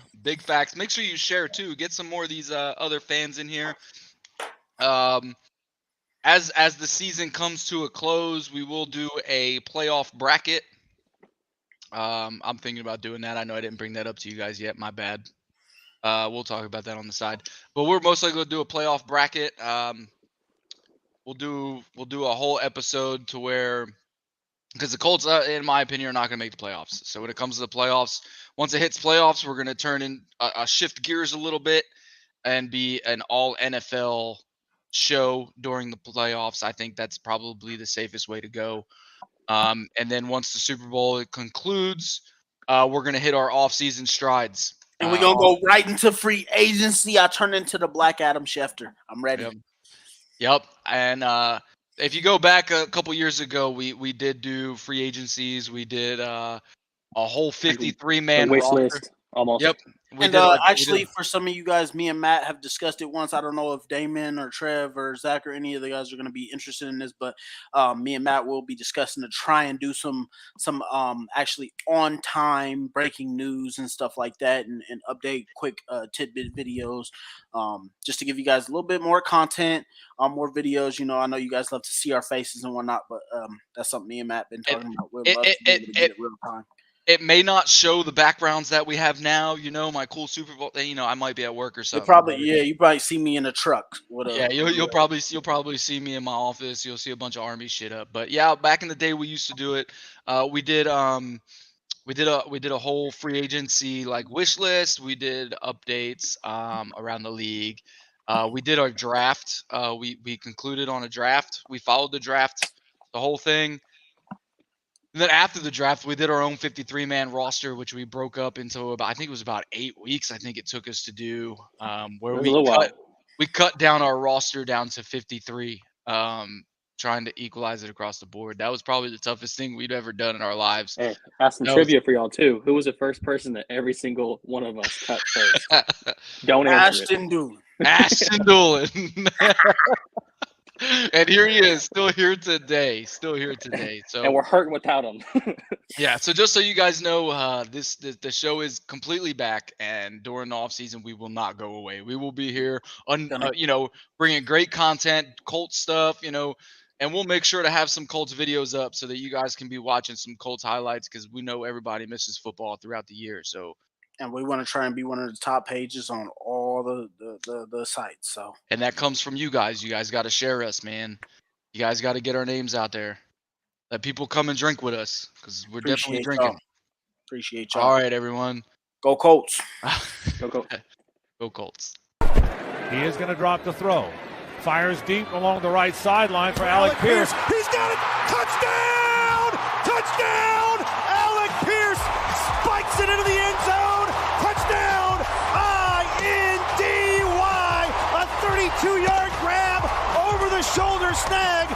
facts. Make sure you share too. Get some more of these other fans in here. As the season comes to a close, we will do a playoff bracket. I'm thinking about doing that. I know I didn't bring that up to you guys yet. My bad. We'll talk about that on the side. But we're most likely going to do a playoff bracket. We'll do a whole episode to where, because the Colts, in my opinion, are not going to make the playoffs. So when it comes to the playoffs, once it hits playoffs, we're going to turn in shift gears a little bit and be an all NFL show during the playoffs. I think that's probably the safest way to go. And then once the Super Bowl concludes, we're going to hit our off-season strides. And we're going to go right into free agency. I turn into the Black Adam Schefter. I'm ready. Yep. And if you go back a couple years ago, we did do free agencies. We did a whole 53-man wish roster. list, almost. Yep. Actually, for some of you guys, me and Matt have discussed it once. I don't know if Damon or Trev or Zach or any of the guys are going to be interested in this, but me and Matt will be discussing to try and do some actually on time breaking news and stuff like that, and update quick tidbit videos, just to give you guys a little bit more content, more videos. I know you guys love to see our faces and whatnot, but that's something me and Matt been talking about. We'd love to be able to get it real time. It may not show the backgrounds that we have now, my cool Super Bowl. I might be at work or something. You probably see me in a truck. You'll probably see me in my office. You'll see a bunch of Army shit up. But yeah, back in the day we used to do it. We did a whole free agency like wish list. We did updates around the league. We did our draft. We concluded on a draft. We followed the draft, the whole thing. And then after the draft, we did our own 53-man roster, which we broke up into I think it was about 8 weeks. I think it took us to do where we cut down our roster down to 53. trying to equalize it across the board. That was probably the toughest thing we'd ever done in our lives. Hey, ask some trivia for y'all too. Who was the first person that every single one of us cut first? Don't answer Ashton Doolin. Ashton Doolin. And here he is, still here today. So, and we're hurting without him. yeah. So just so you guys know, the show is completely back, and during the off season, we will not go away. We will be here, bringing great content, Colts stuff, and we'll make sure to have some Colts videos up so that you guys can be watching some Colts highlights, because we know everybody misses football throughout the year. So. And we want to try and be one of the top pages on all the sites. So. And that comes from you guys. You guys got to share us, man. You guys got to get our names out there. Let people come and drink with us, because we're definitely drinking. Y'all. Appreciate y'all. All right, everyone. Go Colts. Go Colts. Go Colts. He is going to drop the throw. Fires deep along the right sideline for Alec Pierce. He's got it. Touchdown! Touchdown! Alec Pierce spikes it into the end zone. Touchdown! INDY. A 32-yard grab over the shoulder snag.